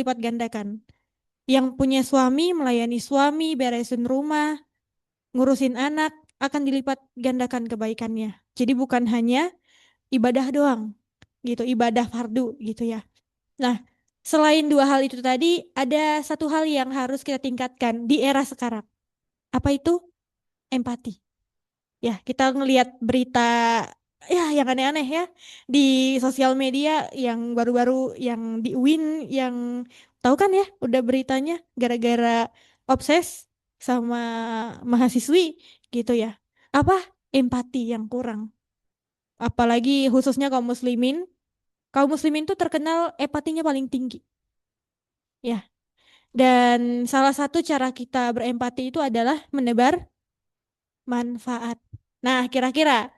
dilipat gandakan. Yang punya suami melayani suami, beresin rumah, ngurusin anak, akan dilipat gandakan kebaikannya. Jadi bukan hanya ibadah doang, gitu, ibadah fardu gitu ya. Nah, selain dua hal itu tadi, ada satu hal yang harus kita tingkatkan di era sekarang. Apa itu? Empati. Ya, kita ngelihat berita ya yang aneh-aneh ya di sosial media yang baru-baru yang di UIN yang tahu kan ya udah beritanya gara-gara obses sama mahasiswi gitu ya. Apa? Empati yang kurang. Apalagi khususnya kaum muslimin. Kaum muslimin tuh terkenal empatinya paling tinggi. Ya. Dan salah satu cara kita berempati itu adalah menebar manfaat. Nah, kira-kira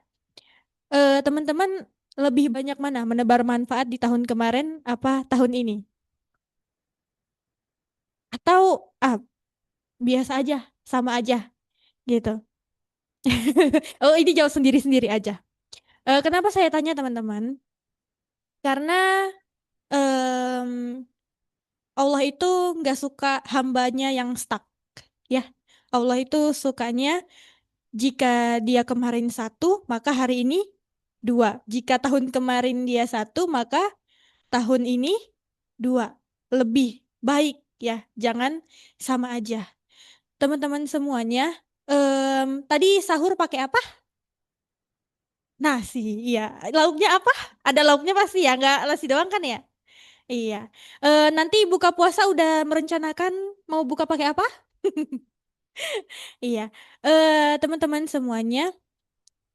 teman-teman lebih banyak mana menebar manfaat di tahun kemarin apa tahun ini? Atau ah biasa aja, sama aja gitu. Oh, ini jawab sendiri-sendiri aja. Kenapa saya tanya teman-teman? Karena em, Allah itu nggak suka hambanya yang stuck, ya. Allah itu sukanya jika dia kemarin satu, maka hari ini dua. Jika tahun kemarin dia satu, maka tahun ini dua. Lebih baik ya, jangan sama aja. Teman-teman semuanya, tadi sahur pakai apa? Nasi, iya. Lauknya apa? Ada lauknya pasti ya, nggak nasi doang kan ya? Iya. Nanti buka puasa udah merencanakan mau buka pakai apa? Iya. Teman-teman semuanya,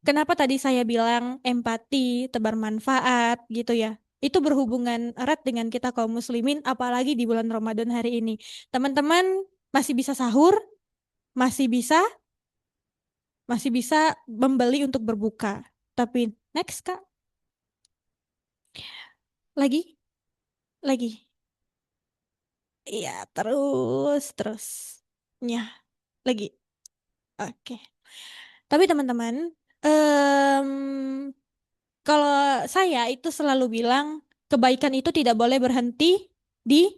kenapa tadi saya bilang empati, tebar manfaat gitu ya? Itu berhubungan erat dengan kita kaum muslimin, apalagi di bulan Ramadan hari ini. Teman-teman masih bisa sahur, masih bisa, masih bisa membeli untuk berbuka. Tapi next Kak, lagi, lagi. Iya, terus, terus. Ya, lagi. Oke. Tapi teman-teman, em, kalau saya itu selalu bilang kebaikan itu tidak boleh berhenti di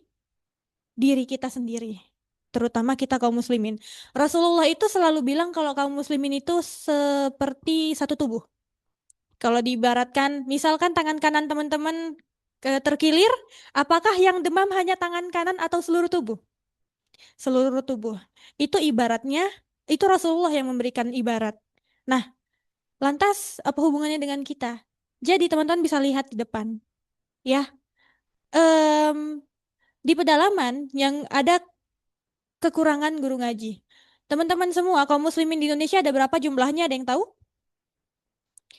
diri kita sendiri, terutama kita kaum muslimin. Rasulullah itu selalu bilang kalau kaum muslimin itu seperti satu tubuh. Kalau diibaratkan, misalkan tangan kanan teman-teman terkilir, apakah yang demam hanya tangan kanan atau seluruh tubuh? Seluruh tubuh. Itu ibaratnya, itu Rasulullah yang memberikan ibarat. Nah, lantas apa hubungannya dengan kita? Jadi teman-teman bisa lihat di depan, ya. Em, di pedalaman yang ada kekurangan guru ngaji. Teman-teman semua, kaum muslimin di Indonesia ada berapa jumlahnya? Ada yang tahu?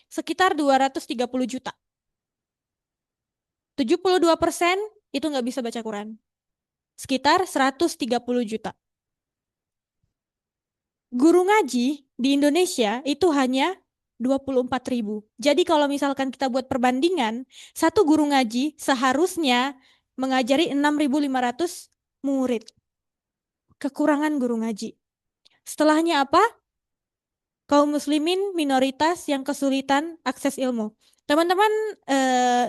Sekitar 230 juta. 72% itu nggak bisa baca Quran. Sekitar 130 juta. Guru ngaji di Indonesia itu hanya 24 ribu. Jadi kalau misalkan kita buat perbandingan, satu guru ngaji seharusnya mengajari 6.500 murid. Kekurangan guru ngaji. Setelahnya apa? Kaum muslimin minoritas yang kesulitan akses ilmu. Teman-teman,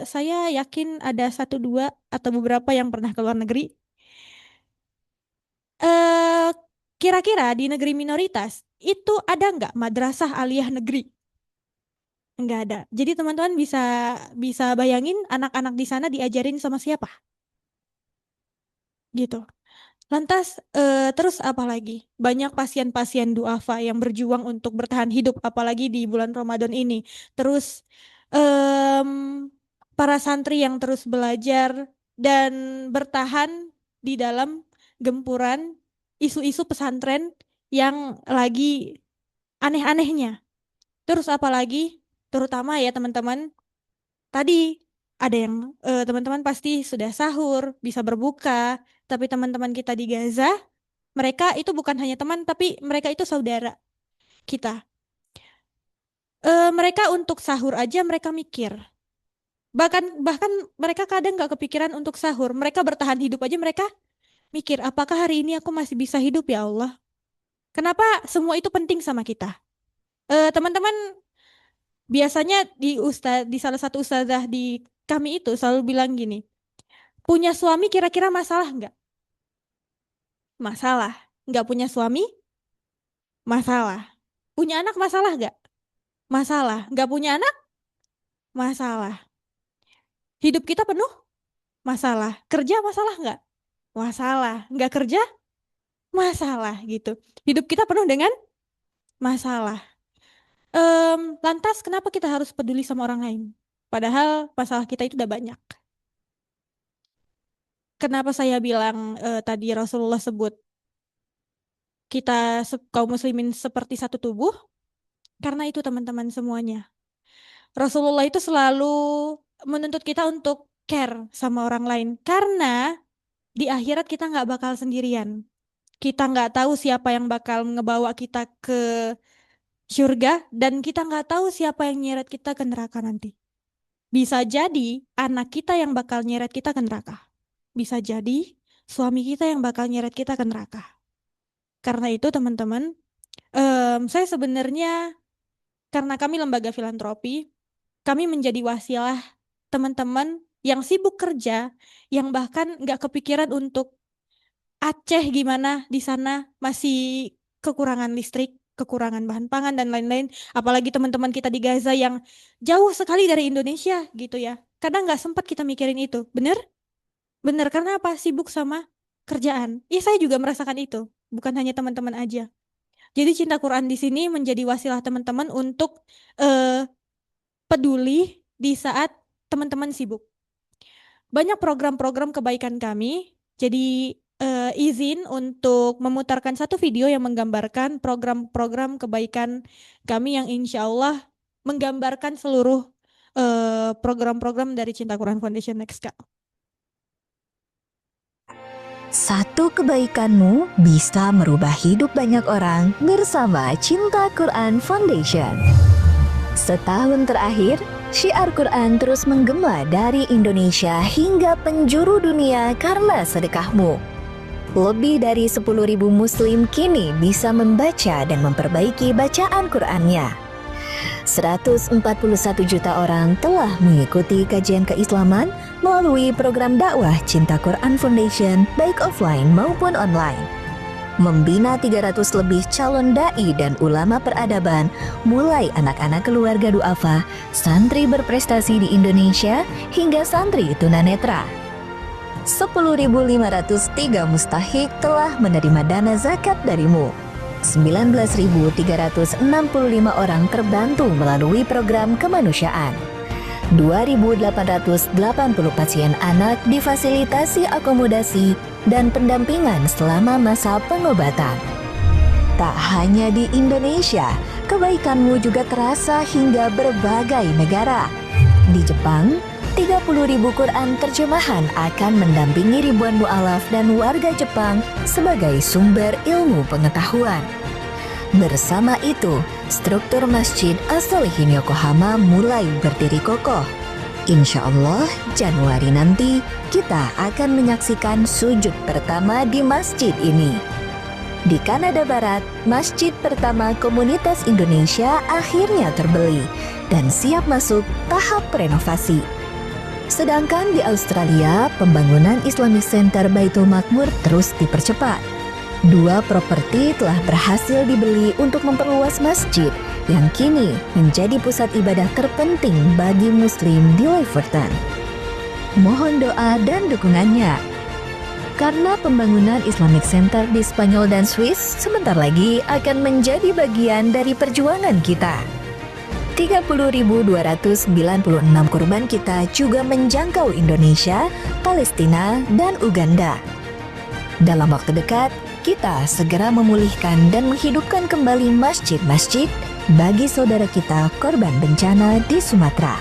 saya yakin ada satu dua atau beberapa yang pernah ke luar negeri. Eh, Kira-kira di negeri minoritas itu ada nggak madrasah aliyah negeri? Nggak ada. Jadi teman-teman bisa bisa bayangin anak-anak di sana diajarin sama siapa? Gitu. Lantas, terus apa lagi? Banyak pasien-pasien duafa yang berjuang untuk bertahan hidup, apalagi di bulan Ramadan ini. Terus, em, para santri yang terus belajar dan bertahan di dalam gempuran isu-isu pesantren yang lagi aneh-anehnya. Terus apa lagi? Terutama ya teman-teman, tadi ada yang teman-teman pasti sudah sahur, bisa berbuka, tapi teman-teman kita di Gaza mereka itu bukan hanya teman, tapi mereka itu saudara kita. Mereka untuk sahur aja mereka mikir. Bahkan bahkan mereka kadang nggak kepikiran untuk sahur. Mereka bertahan hidup aja mereka mikir, apakah hari ini aku masih bisa hidup ya Allah? Kenapa semua itu penting sama kita? Teman-teman biasanya di salah satu ustazah di kami itu selalu bilang gini. Punya suami kira-kira masalah nggak? Masalah. Nggak punya suami? Masalah. Punya anak masalah nggak? Masalah. Nggak punya anak? Masalah. Hidup kita penuh masalah. Kerja masalah nggak? Masalah. Nggak kerja? Masalah gitu. Hidup kita penuh dengan masalah. Lantas kenapa kita harus peduli sama orang lain? Padahal masalah kita itu udah banyak. Kenapa saya bilang tadi Rasulullah sebut kita kaum muslimin seperti satu tubuh? Karena itu teman-teman semuanya. Rasulullah itu selalu menuntut kita untuk care sama orang lain. Karena di akhirat kita nggak bakal sendirian. Kita nggak tahu siapa yang bakal ngebawa kita ke surga. Dan kita nggak tahu siapa yang nyeret kita ke neraka nanti. Bisa jadi anak kita yang bakal nyeret kita ke neraka. Bisa jadi suami kita yang bakal nyeret kita ke neraka. Karena itu teman-teman, saya sebenarnya karena kami lembaga filantropi, kami menjadi wasilah teman-teman yang sibuk kerja, yang bahkan nggak kepikiran untuk Aceh gimana di sana masih kekurangan listrik, kekurangan bahan pangan dan lain-lain. Apalagi teman-teman kita di Gaza yang jauh sekali dari Indonesia gitu ya. Kadang nggak sempat kita mikirin itu, bener? Bener karena apa? Sibuk sama kerjaan. Ya saya juga merasakan itu, bukan hanya teman-teman aja. Jadi cinta Quran di sini menjadi wasilah teman-teman untuk peduli di saat teman-teman sibuk. Banyak program-program kebaikan kami, jadi izin untuk memutarkan satu video yang menggambarkan program-program kebaikan kami yang insya Allah menggambarkan seluruh program-program dari Cinta Quran Foundation Next Kak. Satu kebaikanmu bisa merubah hidup banyak orang bersama Cinta Quran Foundation. Setahun terakhir, syiar Quran terus menggema dari Indonesia hingga penjuru dunia karena sedekahmu. Lebih dari 10.000 muslim kini bisa membaca dan memperbaiki bacaan Qurannya. 141 juta orang telah mengikuti kajian keislaman melalui program dakwah Cinta Quran Foundation baik offline maupun online. Membina 300 lebih calon da'i dan ulama peradaban, mulai anak-anak keluarga duafa, santri berprestasi di Indonesia, hingga santri tunanetra. 10.503 mustahik telah menerima dana zakat darimu. 19.365 orang terbantu melalui program kemanusiaan. 2.880 pasien anak difasilitasi akomodasi dan pendampingan selama masa pengobatan. Tak hanya di Indonesia, kebaikanmu juga terasa hingga berbagai negara. Di Jepang, 30.000 Quran terjemahan akan mendampingi ribuan mu'alaf dan warga Jepang sebagai sumber ilmu pengetahuan. Bersama itu, struktur Masjid As-Solihin Yokohama mulai berdiri kokoh. Insya Allah, Januari nanti kita akan menyaksikan sujud pertama di masjid ini. Di Kanada Barat, masjid pertama komunitas Indonesia akhirnya terbeli dan siap masuk tahap renovasi. Sedangkan di Australia, pembangunan Islamic Center Baitul Makmur terus dipercepat. 2 properti telah berhasil dibeli untuk memperluas masjid yang kini menjadi pusat ibadah terpenting bagi muslim di Leeuwarden. Mohon doa dan dukungannya. Karena pembangunan Islamic Center di Spanyol dan Swiss sebentar lagi akan menjadi bagian dari perjuangan kita. 30.296 korban kita juga menjangkau Indonesia, Palestina, dan Uganda. Dalam waktu dekat, kita segera memulihkan dan menghidupkan kembali masjid-masjid bagi saudara kita korban bencana di Sumatera.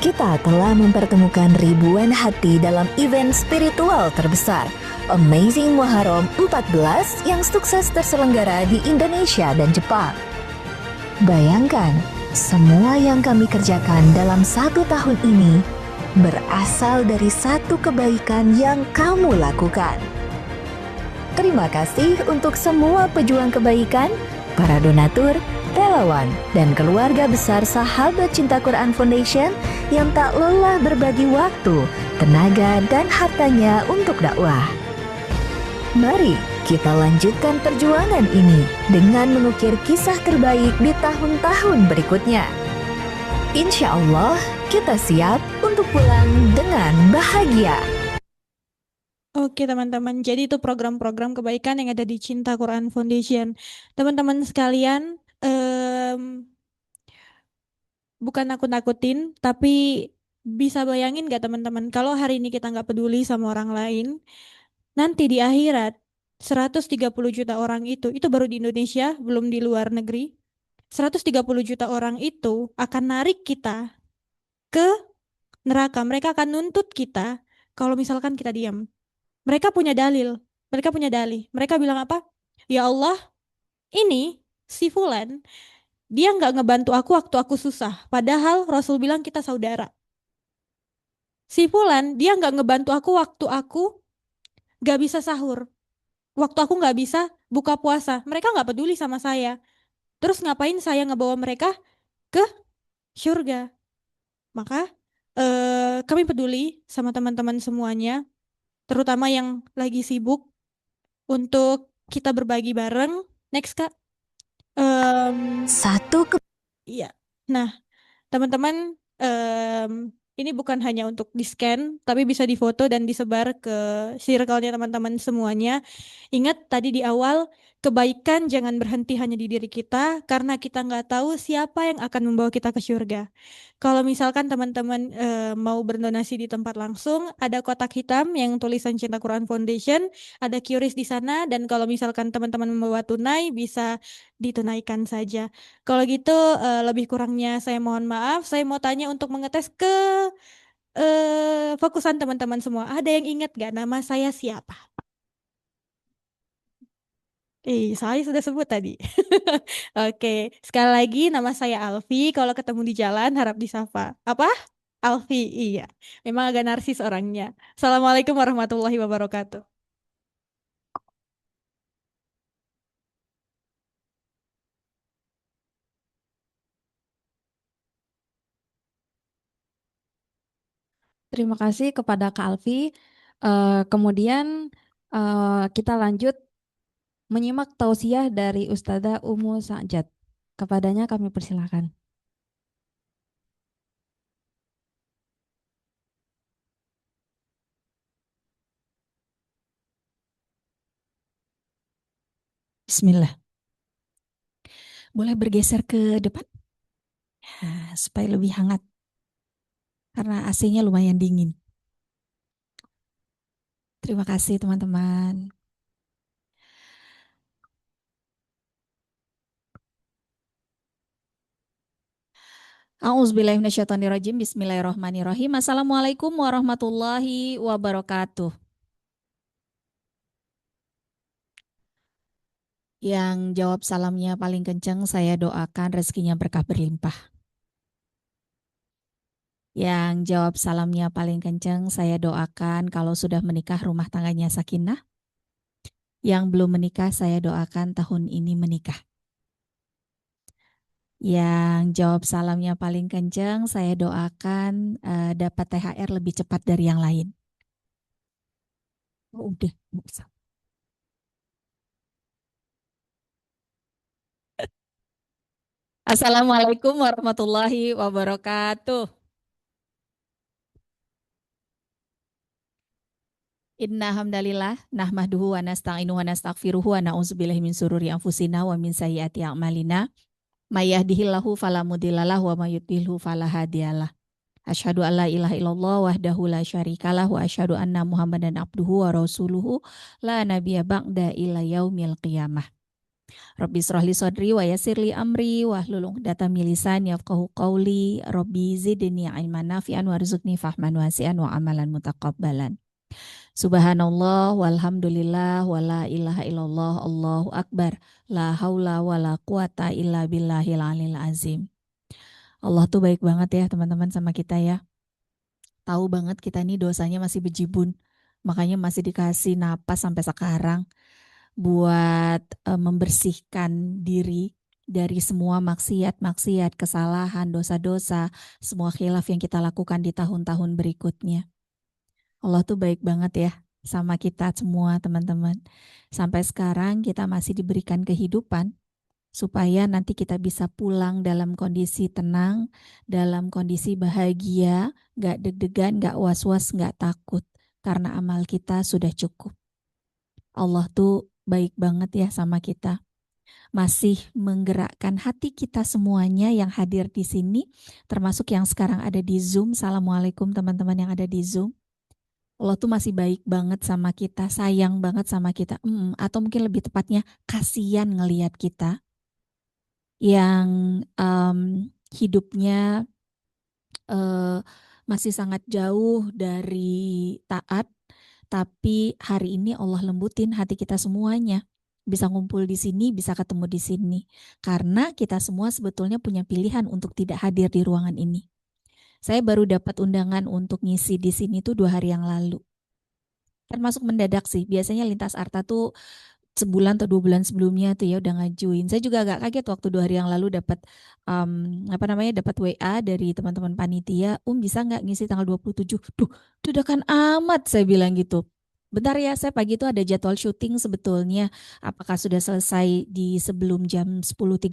Kita telah mempertemukan ribuan hati dalam event spiritual terbesar, Amazing Muharram 14 yang sukses terselenggara di Indonesia dan Jepang. Bayangkan, semua yang kami kerjakan dalam 1 tahun ini berasal dari satu kebaikan yang kamu lakukan. Terima kasih untuk semua pejuang kebaikan, para donatur, relawan, dan keluarga besar sahabat Cinta Quran Foundation yang tak lelah berbagi waktu, tenaga, dan hartanya untuk dakwah. Mari kita lanjutkan perjuangan ini dengan mengukir kisah terbaik di tahun-tahun berikutnya. Insya Allah, kita siap untuk pulang dengan bahagia. Oke teman-teman, jadi itu program-program kebaikan yang ada di Cinta Quran Foundation. Teman-teman sekalian, bukan nakut-nakutin, tapi bisa bayangin gak teman-teman, kalau hari ini kita nggak peduli sama orang lain, nanti di akhirat 130 juta orang itu baru di Indonesia, belum di luar negeri. 130 juta orang itu akan narik kita ke neraka. Mereka akan nuntut kita kalau misalkan kita diam. Mereka punya dalil. Mereka punya dalih. Mereka bilang apa? Ya Allah, ini si Fulan, dia nggak ngebantu aku waktu aku susah. Padahal Rasul bilang kita saudara. Si Fulan, dia nggak ngebantu aku waktu aku nggak bisa sahur. Waktu aku nggak bisa buka puasa. Mereka nggak peduli sama saya. Terus ngapain saya ngebawa mereka ke surga? Maka kami peduli sama teman-teman semuanya, terutama yang lagi sibuk untuk kita berbagi bareng. Next, Kak. Satu Iya. Nah, teman-teman, ini bukan hanya untuk di-scan, tapi bisa difoto dan disebar ke circle-nya teman-teman semuanya. Ingat tadi di awal, kebaikan jangan berhenti hanya di diri kita, karena kita nggak tahu siapa yang akan membawa kita ke surga. Kalau misalkan teman-teman mau berdonasi di tempat langsung, ada kotak hitam yang tulisan Cinta Quran Foundation, ada QRIS di sana, dan kalau misalkan teman-teman membawa tunai, bisa ditunaikan saja. Kalau gitu, lebih kurangnya saya mohon maaf. Saya mau tanya untuk mengetes ke fokusan teman-teman semua. Ada yang ingat gak nama saya siapa? Saya sudah sebut tadi. Oke, sekali lagi nama saya Alfi. Kalau ketemu di jalan harap disapa. Apa? Alfi, iya. Memang agak narsis orangnya. Assalamualaikum warahmatullahi wabarakatuh. Terima kasih kepada Kak Alfi. Kemudian kita lanjut menyimak tausiah dari Ustazah Umu Sa'jad. Kepadanya kami persilakan. Bismillah. Boleh bergeser ke depan? Supaya lebih hangat. Karena AC-nya lumayan dingin. Terima kasih teman-teman. A'udzubillahiminasyaitonirrajim. Bismillahirrahmanirrahim. Assalamualaikum warahmatullahi wabarakatuh. Yang jawab salamnya paling kencang, saya doakan rezekinya berkah berlimpah. Yang jawab salamnya paling kencang, saya doakan kalau sudah menikah rumah tangganya sakinah. Yang belum menikah, saya doakan tahun ini menikah. Yang jawab salamnya paling kencang, saya doakan dapat THR lebih cepat dari yang lain. Oh, udah, bisa. Assalamualaikum warahmatullahi wabarakatuh. Inna hamdalillah nahmaduhu wa nasta'inu wa nastaghfiruhu wa na'udzubillahi min sururi anfusina wa min sayyiati a'malina. May yahdihillahu fala mudhillalah wa may yudhlilhu fala hadiyalah. Asyhadu an la ilaha illallah wahdahu la syarikalah wa asyhadu anna Muhammadan abduhu wa rasuluhu la nabiyya ba'da ila yaumil qiyamah. Rabbi shrahli sadri wa yassirli amri wa hlul 'uqdatam min lisani yafqahu qawli. Rabbi zidni ilman nafi'an warzuqni fahman wasi'an wa amalan mutaqabbalan. Subhanallah walhamdulillah wala ilaha illallah Allahu akbar la haula wala quwata illa billahil alil azim. Allah tuh baik banget ya teman-teman sama kita ya. Tahu banget kita nih dosanya masih bejibun. Makanya masih dikasih napas sampai sekarang buat membersihkan diri dari semua maksiat-maksiat, kesalahan, dosa-dosa, semua khilaf yang kita lakukan di tahun-tahun berikutnya. Allah tuh baik banget ya sama kita semua teman-teman. Sampai sekarang kita masih diberikan kehidupan supaya nanti kita bisa pulang dalam kondisi tenang, dalam kondisi bahagia, gak deg-degan, gak was-was, gak takut. Karena amal kita sudah cukup. Allah tuh baik banget ya sama kita. Masih menggerakkan hati kita semuanya yang hadir di sini, termasuk yang sekarang ada di Zoom. Assalamualaikum teman-teman yang ada di Zoom. Allah tuh masih baik banget sama kita, sayang banget sama kita. Atau mungkin lebih tepatnya kasihan ngelihat kita yang hidupnya masih sangat jauh dari taat, tapi hari ini Allah lembutin hati kita semuanya. Bisa ngumpul di sini, bisa ketemu di sini. Karena kita semua sebetulnya punya pilihan untuk tidak hadir di ruangan ini. Saya baru dapat undangan untuk ngisi di sini tuh 2 hari yang lalu. Termasuk mendadak sih. Biasanya Lintas Arta tuh sebulan atau 2 bulan sebelumnya tuh ya udah ngajuin. Saya juga agak kaget waktu 2 hari yang lalu dapat dapat WA dari teman-teman panitia, bisa nggak ngisi tanggal 27? Duh, dadakan amat saya bilang gitu. Bentar ya, saya pagi itu ada jadwal syuting sebetulnya. Apakah sudah selesai di sebelum jam 10.30?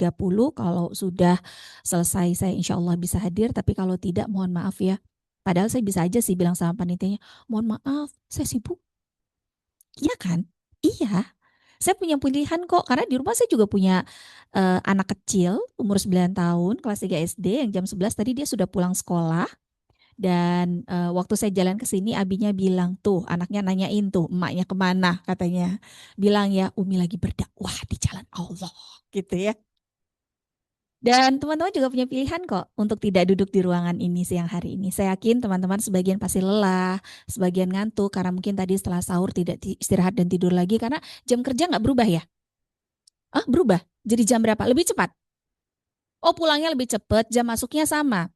Kalau sudah selesai saya insya Allah bisa hadir, tapi kalau tidak mohon maaf ya. Padahal saya bisa aja sih bilang sama panitianya, mohon maaf saya sibuk. Iya kan? Iya. Saya punya pilihan kok, karena di rumah saya juga punya anak kecil umur 9 tahun, kelas 3 SD yang jam 11 tadi dia sudah pulang sekolah. Dan waktu saya jalan ke sini abinya bilang, tuh anaknya nanyain tuh emaknya kemana katanya. Bilang ya Umi lagi berdakwah di jalan Allah gitu ya. Dan teman-teman juga punya pilihan kok untuk tidak duduk di ruangan ini siang hari ini. Saya yakin teman-teman sebagian pasti lelah, sebagian ngantuk karena mungkin tadi setelah sahur tidak istirahat dan tidur lagi karena jam kerja nggak berubah ya? Berubah. Jadi jam berapa? Lebih cepat. Oh, pulangnya lebih cepat, jam masuknya sama.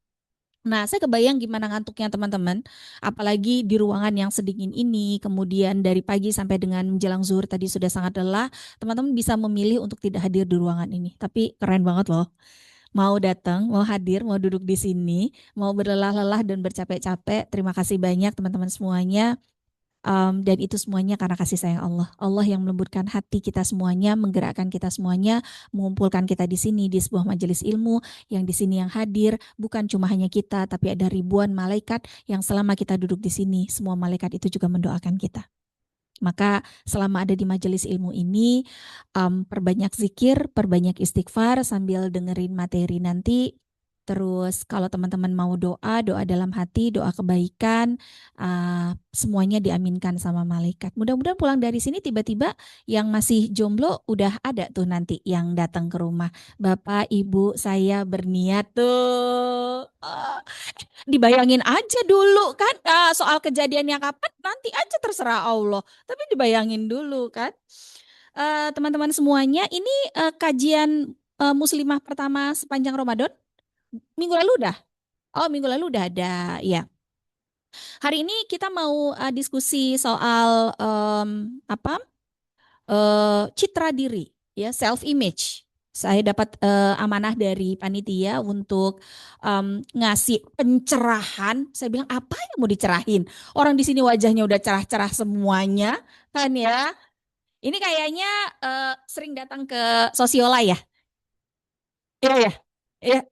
Nah, saya kebayang gimana ngantuknya teman-teman, apalagi di ruangan yang sedingin ini, kemudian dari pagi sampai dengan menjelang zuhur tadi sudah sangat lelah, teman-teman bisa memilih untuk tidak hadir di ruangan ini. Tapi keren banget loh. Mau datang, mau hadir, mau duduk di sini, mau berlelah-lelah dan bercapek-capek. Terima kasih banyak teman-teman semuanya. Dan itu semuanya karena kasih sayang Allah. Allah yang melembutkan hati kita semuanya, menggerakkan kita semuanya, mengumpulkan kita di sini di sebuah majelis ilmu yang di sini yang hadir bukan cuma hanya kita, tapi ada ribuan malaikat yang selama kita duduk di sini, semua malaikat itu juga mendoakan kita. Maka selama ada di majelis ilmu ini, perbanyak zikir, perbanyak istighfar sambil dengerin materi nanti. Terus kalau teman-teman mau doa, doa dalam hati, doa kebaikan, semuanya diaminkan sama malaikat. Mudah-mudahan pulang dari sini tiba-tiba yang masih jomblo udah ada tuh nanti yang datang ke rumah. Bapak, Ibu, saya berniat tuh. Dibayangin aja dulu kan, soal kejadiannya kapan nanti aja terserah Allah. Tapi dibayangin dulu kan. Teman-teman semuanya, ini kajian muslimah pertama sepanjang Ramadan. Minggu lalu udah. Oh, minggu lalu udah ada, ya. Hari ini kita mau diskusi soal citra diri, ya, self image. Saya dapat amanah dari panitia untuk ngasih pencerahan. Saya bilang apa yang mau dicerahin? Orang di sini wajahnya udah cerah-cerah semuanya, kan ya? Ini kayaknya sering datang ke Sosiola ya? Iya ya, iya.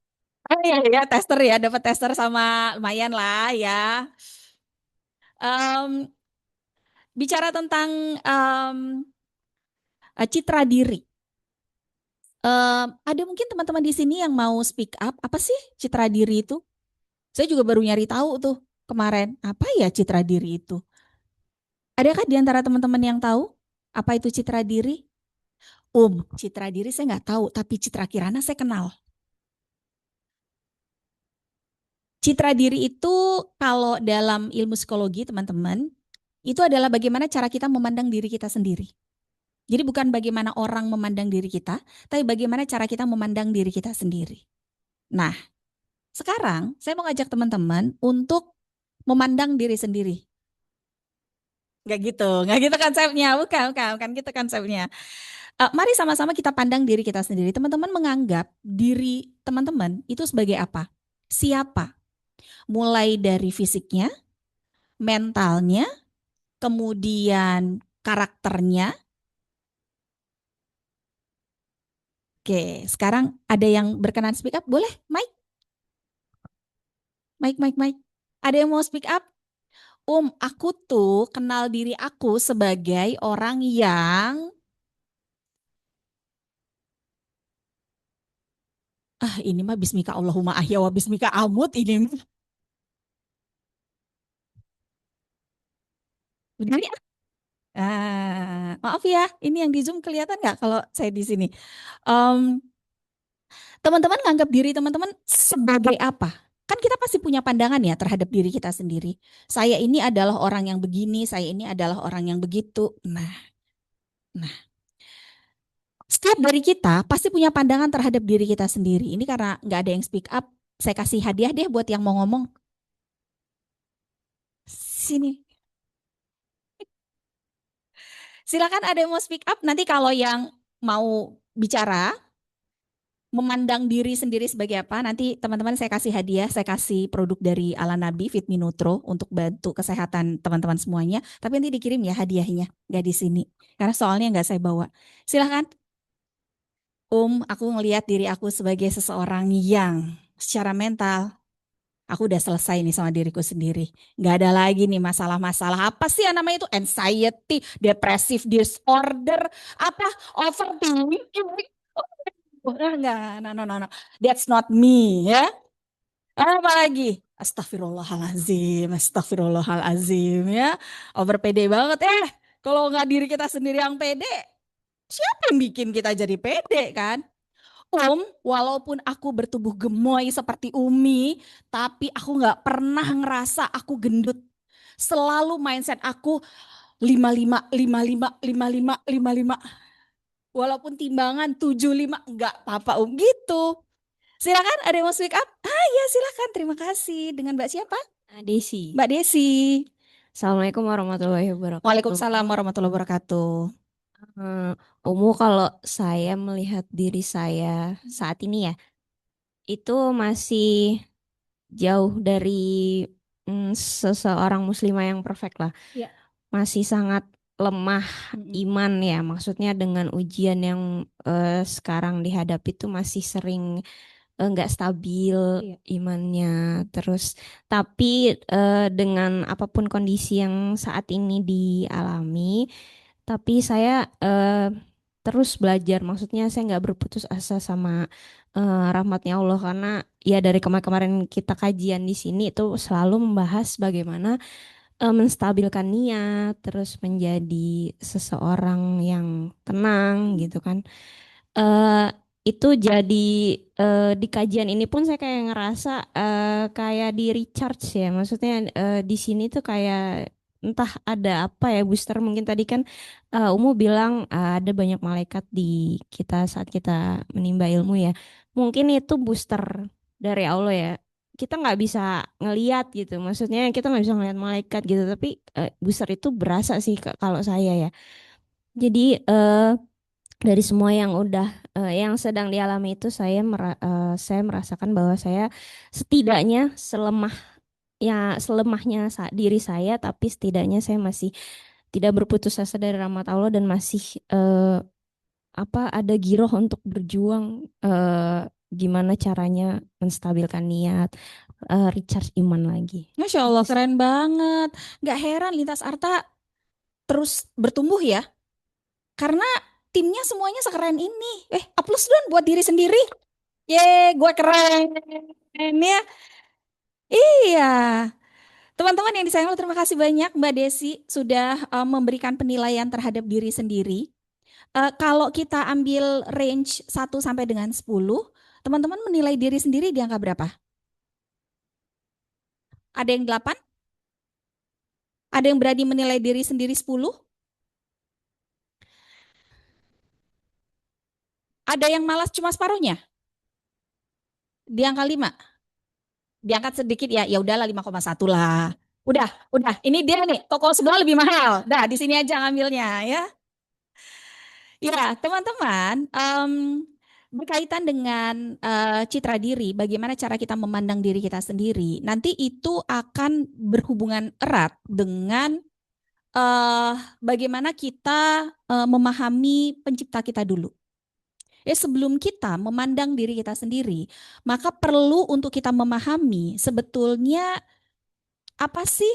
Iya ya, tester ya, dapat tester sama lumayan lah ya. Bicara tentang citra diri. Ada mungkin teman-teman di sini yang mau speak up, apa sih citra diri itu? Saya juga baru nyari tahu tuh kemarin, apa ya citra diri itu? Adakah di antara teman-teman yang tahu apa itu citra diri? Citra diri saya nggak tahu, tapi citra kirana saya kenal. Citra diri itu kalau dalam ilmu psikologi teman-teman, itu adalah bagaimana cara kita memandang diri kita sendiri. Jadi bukan bagaimana orang memandang diri kita, tapi bagaimana cara kita memandang diri kita sendiri. Nah, sekarang saya mau ngajak teman-teman untuk memandang diri sendiri. Nggak gitu konsepnya, bukan gitu konsepnya. Mari sama-sama kita pandang diri kita sendiri. Teman-teman menganggap diri teman-teman itu sebagai apa? Siapa? Mulai dari fisiknya, mentalnya, kemudian karakternya. Oke, sekarang ada yang berkenan speak up? Boleh, Mike? Mike. Ada yang mau speak up? Aku tuh kenal diri aku sebagai orang yang ini mah bismika Allahumma ahya wa bismika amut ini mah. Benar ya? Maaf ya, ini yang di Zoom kelihatan nggak kalau saya di sini? Em, Teman-teman nganggap diri teman-teman sebagai apa? Kan kita pasti punya pandangan ya terhadap diri kita sendiri. Saya ini adalah orang yang begini, saya ini adalah orang yang begitu. Nah, setiap dari kita pasti punya pandangan terhadap diri kita sendiri. Ini karena nggak ada yang speak up, saya kasih hadiah deh buat yang mau ngomong. Sini, silakan ada yang mau speak up. Nanti kalau yang mau bicara, memandang diri sendiri sebagai apa, nanti teman-teman saya kasih hadiah, saya kasih produk dari Ala Nabi, Fitmi Nutro, untuk bantu kesehatan teman-teman semuanya. Tapi nanti dikirim ya hadiahnya, nggak di sini. Karena soalnya nggak saya bawa. Silahkan. Aku ngelihat diri aku sebagai seseorang yang secara mental, aku udah selesai nih sama diriku sendiri. Nggak ada lagi nih masalah-masalah. Apa sih yang namanya itu? Anxiety, depressive disorder, apa? Overthinking. Enggak, no. That's not me, ya. Apa lagi? Astagfirullahalazim, ya. Over pede banget. Kalau nggak diri kita sendiri yang pede, siapa yang bikin kita jadi pede kan? Walaupun aku bertubuh gemoy seperti Umi, tapi aku nggak pernah ngerasa aku gendut. Selalu mindset aku 55. Walaupun timbangan 75, nggak apa-apa gitu. Silakan ada yang mau speak up? Ya silakan, terima kasih. Dengan Mbak siapa? Desi. Mbak Desi. Assalamualaikum warahmatullahi wabarakatuh. Waalaikumsalam warahmatullahi wabarakatuh. Kalau saya melihat diri saya saat ini ya, itu masih jauh dari seseorang muslimah yang perfect lah. Ya. Masih sangat lemah iman ya, maksudnya dengan ujian yang sekarang dihadapi itu masih sering nggak stabil imannya. Terus tapi dengan apapun kondisi yang saat ini dialami, tapi saya terus belajar. Maksudnya saya nggak berputus asa sama rahmatnya Allah, karena ya dari kemarin-kemarin kita kajian di sini itu selalu membahas bagaimana menstabilkan niat, terus menjadi seseorang yang tenang gitu kan. Eh, itu jadi di kajian ini pun saya kayak ngerasa kayak di recharge ya. Maksudnya di sini tuh kayak entah ada apa ya, booster mungkin tadi kan Umu bilang ada banyak malaikat di kita saat kita menimba ilmu ya. Mungkin itu booster dari Allah ya. Kita nggak bisa ngeliat gitu, maksudnya kita nggak bisa ngeliat malaikat gitu, tapi booster itu berasa sih kalau saya ya. Jadi dari semua yang udah yang sedang dialami itu saya merasakan bahwa saya setidaknya selemahnya diri saya, tapi setidaknya saya masih tidak berputus asa dari rahmat Allah dan masih ada giroh untuk berjuang gimana caranya menstabilkan niat, recharge iman lagi. Masya Allah, keren banget. Nggak heran Lintas Arta terus bertumbuh ya. Karena timnya semuanya sekeren ini. Aplaus dong buat diri sendiri. Gue keren ya. Iya. Teman-teman yang disayang Allah, terima kasih banyak Mbak Desi sudah memberikan penilaian terhadap diri sendiri. Kalau kita ambil range 1 sampai dengan 10, teman-teman menilai diri sendiri di angka berapa? Ada yang 8? Ada yang berani menilai diri sendiri 10? Ada yang malas cuma separuhnya? Di angka 5? Diangkat sedikit ya, ya udahlah 5,1 lah. Udah. Ini dia nih, toko sebelah lebih mahal. Dah, di sini aja ngambilnya ya. Ya, teman-teman, berkaitan dengan citra diri, bagaimana cara kita memandang diri kita sendiri, nanti itu akan berhubungan erat dengan bagaimana kita memahami pencipta kita dulu. Sebelum kita memandang diri kita sendiri, maka perlu untuk kita memahami sebetulnya apa sih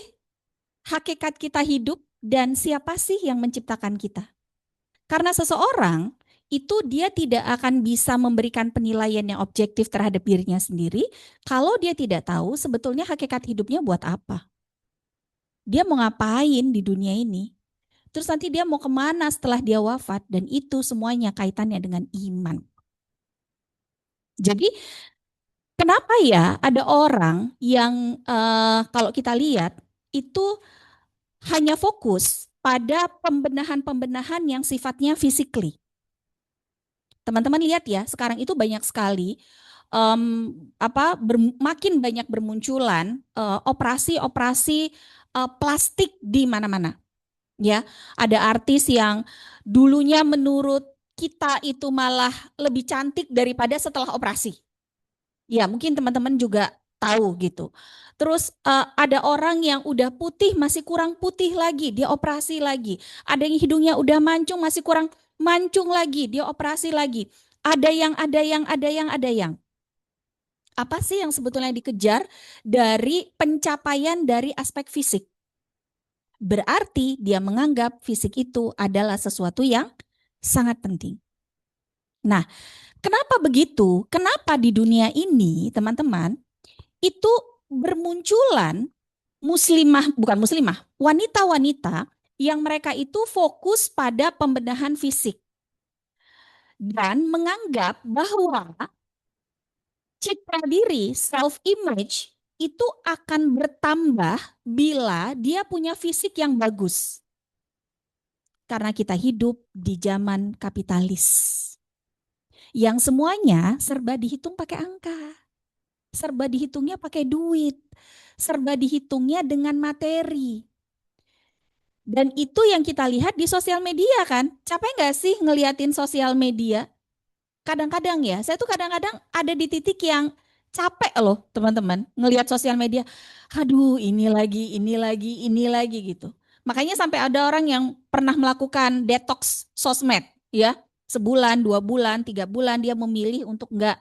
hakikat kita hidup dan siapa sih yang menciptakan kita. Karena seseorang itu dia tidak akan bisa memberikan penilaian yang objektif terhadap dirinya sendiri kalau dia tidak tahu sebetulnya hakikat hidupnya buat apa. Dia mau ngapain di dunia ini. Terus nanti dia mau kemana setelah dia wafat, dan itu semuanya kaitannya dengan iman. Jadi kenapa ya ada orang yang kalau kita lihat itu hanya fokus pada pembenahan-pembenahan yang sifatnya physically. Teman-teman lihat ya, sekarang itu banyak sekali makin banyak bermunculan operasi-operasi plastik di mana-mana. Ya, ada artis yang dulunya menurut kita itu malah lebih cantik daripada setelah operasi. Ya, mungkin teman-teman juga tahu gitu. Terus ada orang yang udah putih masih kurang putih lagi, dia operasi lagi. Ada yang hidungnya udah mancung masih kurang mancung lagi, dia operasi lagi. Ada yang. Apa sih yang sebetulnya dikejar dari pencapaian dari aspek fisik? Berarti dia menganggap fisik itu adalah sesuatu yang sangat penting. Nah, kenapa begitu? Kenapa di dunia ini, teman-teman, itu bermunculan wanita-wanita yang mereka itu fokus pada pembenahan fisik dan menganggap bahwa citra diri, self-image, itu akan bertambah bila dia punya fisik yang bagus. Karena kita hidup di zaman kapitalis. Yang semuanya serba dihitung pakai angka. Serba dihitungnya pakai duit. Serba dihitungnya dengan materi. Dan itu yang kita lihat di sosial media kan. Capek nggak sih ngeliatin sosial media? Kadang-kadang ya, saya tuh kadang-kadang ada di titik yang capek loh teman-teman ngelihat sosial media. Aduh ini lagi gitu. Makanya sampai ada orang yang pernah melakukan detox sosmed ya. Sebulan, 2 bulan, 3 bulan dia memilih untuk nggak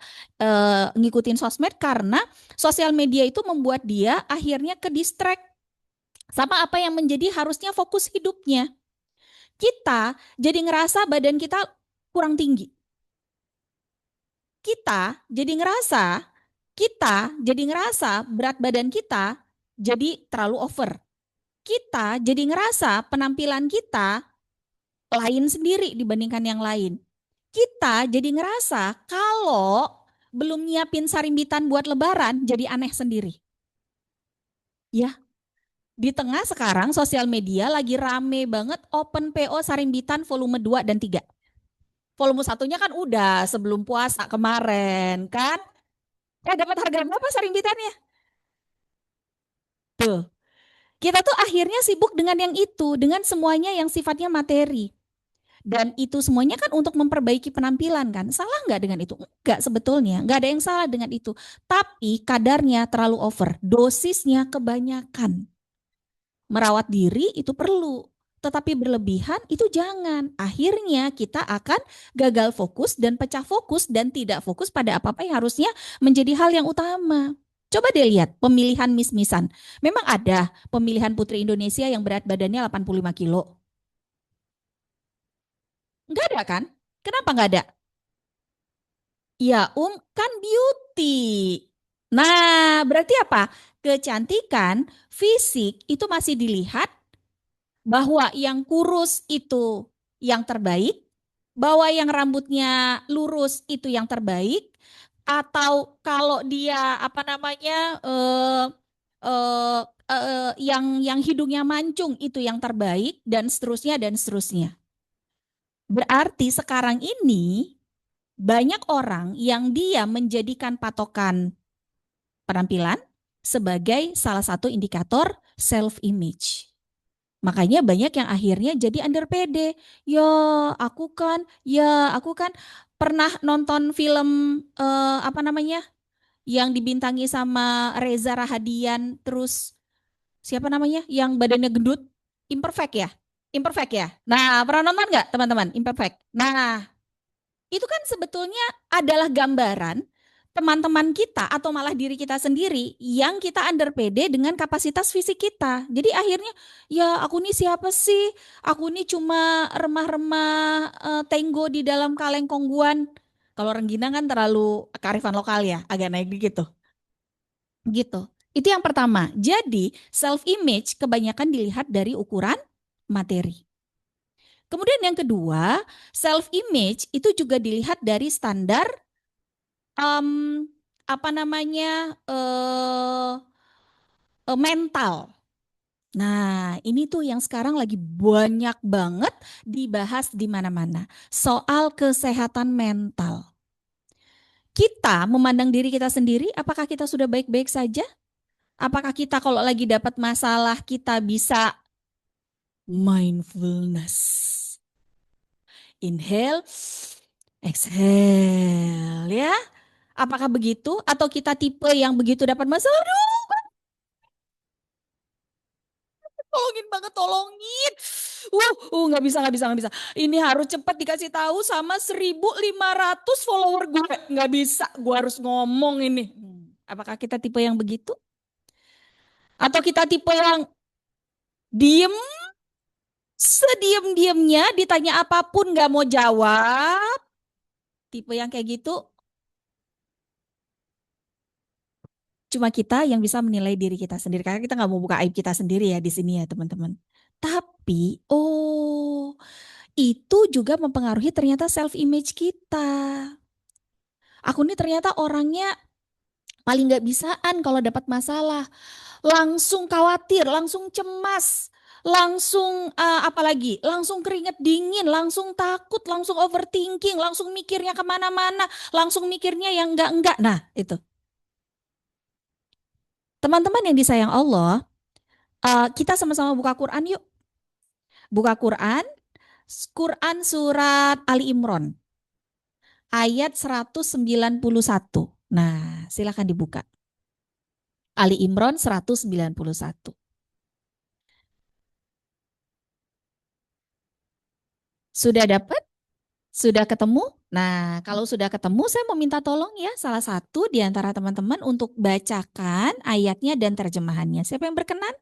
ngikutin sosmed karena sosial media itu membuat dia akhirnya ke distract sama apa yang menjadi harusnya fokus hidupnya. Kita jadi ngerasa badan kita kurang tinggi. Kita jadi ngerasa berat badan kita jadi terlalu over. Kita jadi ngerasa penampilan kita lain sendiri dibandingkan yang lain. Kita jadi ngerasa kalau belum nyiapin sarimbitan buat lebaran jadi aneh sendiri. Ya, di tengah sekarang sosial media lagi rame banget open PO sarimbitan volume 2 dan 3. Volume satunya kan udah sebelum puasa kemarin kan. Dapat harga berapa sarimbitannya? Tuh. Kita tuh akhirnya sibuk dengan yang itu, dengan semuanya yang sifatnya materi. Dan itu semuanya kan untuk memperbaiki penampilan kan. Salah nggak dengan itu? Enggak sebetulnya, nggak ada yang salah dengan itu. Tapi kadarnya terlalu over, dosisnya kebanyakan. Merawat diri itu perlu, tetapi berlebihan itu jangan. Akhirnya kita akan gagal fokus dan pecah fokus dan tidak fokus pada apa-apa yang harusnya menjadi hal yang utama. Coba deh lihat pemilihan Miss-Missan. Memang ada pemilihan Putri Indonesia yang berat badannya 85 kilo. Enggak ada kan? Kenapa enggak ada? Ya kan beauty. Nah berarti apa? Kecantikan fisik itu masih dilihat bahwa yang kurus itu yang terbaik, bahwa yang rambutnya lurus itu yang terbaik, atau kalau dia yang hidungnya mancung itu yang terbaik dan seterusnya. Berarti sekarang ini banyak orang yang dia menjadikan patokan penampilan sebagai salah satu indikator self image. Makanya banyak yang akhirnya jadi under PD. Aku kan, aku kan pernah nonton film apa namanya? Yang dibintangi sama Reza Rahadian, terus siapa namanya? Yang badannya gendut, Imperfect ya? Imperfect ya? Nah, pernah nonton nggak teman-teman? Imperfect. Nah, itu kan sebetulnya adalah gambaran teman-teman kita atau malah diri kita sendiri yang kita under PD dengan kapasitas fisik kita. Jadi akhirnya aku nih siapa sih? Aku nih cuma remah-remah tenggo di dalam kaleng kongguan. Kalau rengginang kan terlalu kearifan lokal ya, agak naik dikit tuh. Gitu. Itu yang pertama. Jadi self image kebanyakan dilihat dari ukuran materi. Kemudian yang kedua, self image itu juga dilihat dari standar apa namanya mental. Nah, ini tuh yang sekarang lagi banyak banget dibahas di mana-mana. Soal kesehatan mental. Kita memandang diri kita sendiri, apakah kita sudah baik-baik saja? Apakah kita kalau lagi dapat masalah kita bisa mindfulness? Inhale, exhale ya. Apakah begitu? Atau kita tipe yang begitu dapat masalah, tolongin banget, tolongin. Nggak bisa, nggak bisa, nggak bisa. Ini harus cepat dikasih tahu sama 1.500 follower gue. Nggak bisa, gue harus ngomong ini. Apakah kita tipe yang begitu? Atau kita tipe yang diem, sediem-diemnya ditanya apapun nggak mau jawab? Tipe yang kayak gitu, cuma kita yang bisa menilai diri kita sendiri. Karena kita nggak mau buka aib kita sendiri ya di sini ya teman-teman. Tapi, itu juga mempengaruhi ternyata self image kita. Aku ini ternyata orangnya paling nggak bisaan kalau dapat masalah. Langsung khawatir, langsung cemas, langsung apalagi, langsung keringet dingin, langsung takut, langsung overthinking, langsung mikirnya kemana-mana, langsung mikirnya yang enggak-enggak. Nah itu. Teman-teman yang disayang Allah, kita sama-sama buka Quran yuk. Buka Quran, Quran surat Ali Imran. Ayat 191. Nah, silakan dibuka. Ali Imran 191. Sudah dapat? Sudah ketemu? Nah, kalau sudah ketemu, saya mau minta tolong ya salah satu di antara teman-teman untuk bacakan ayatnya dan terjemahannya. Siapa yang berkenan?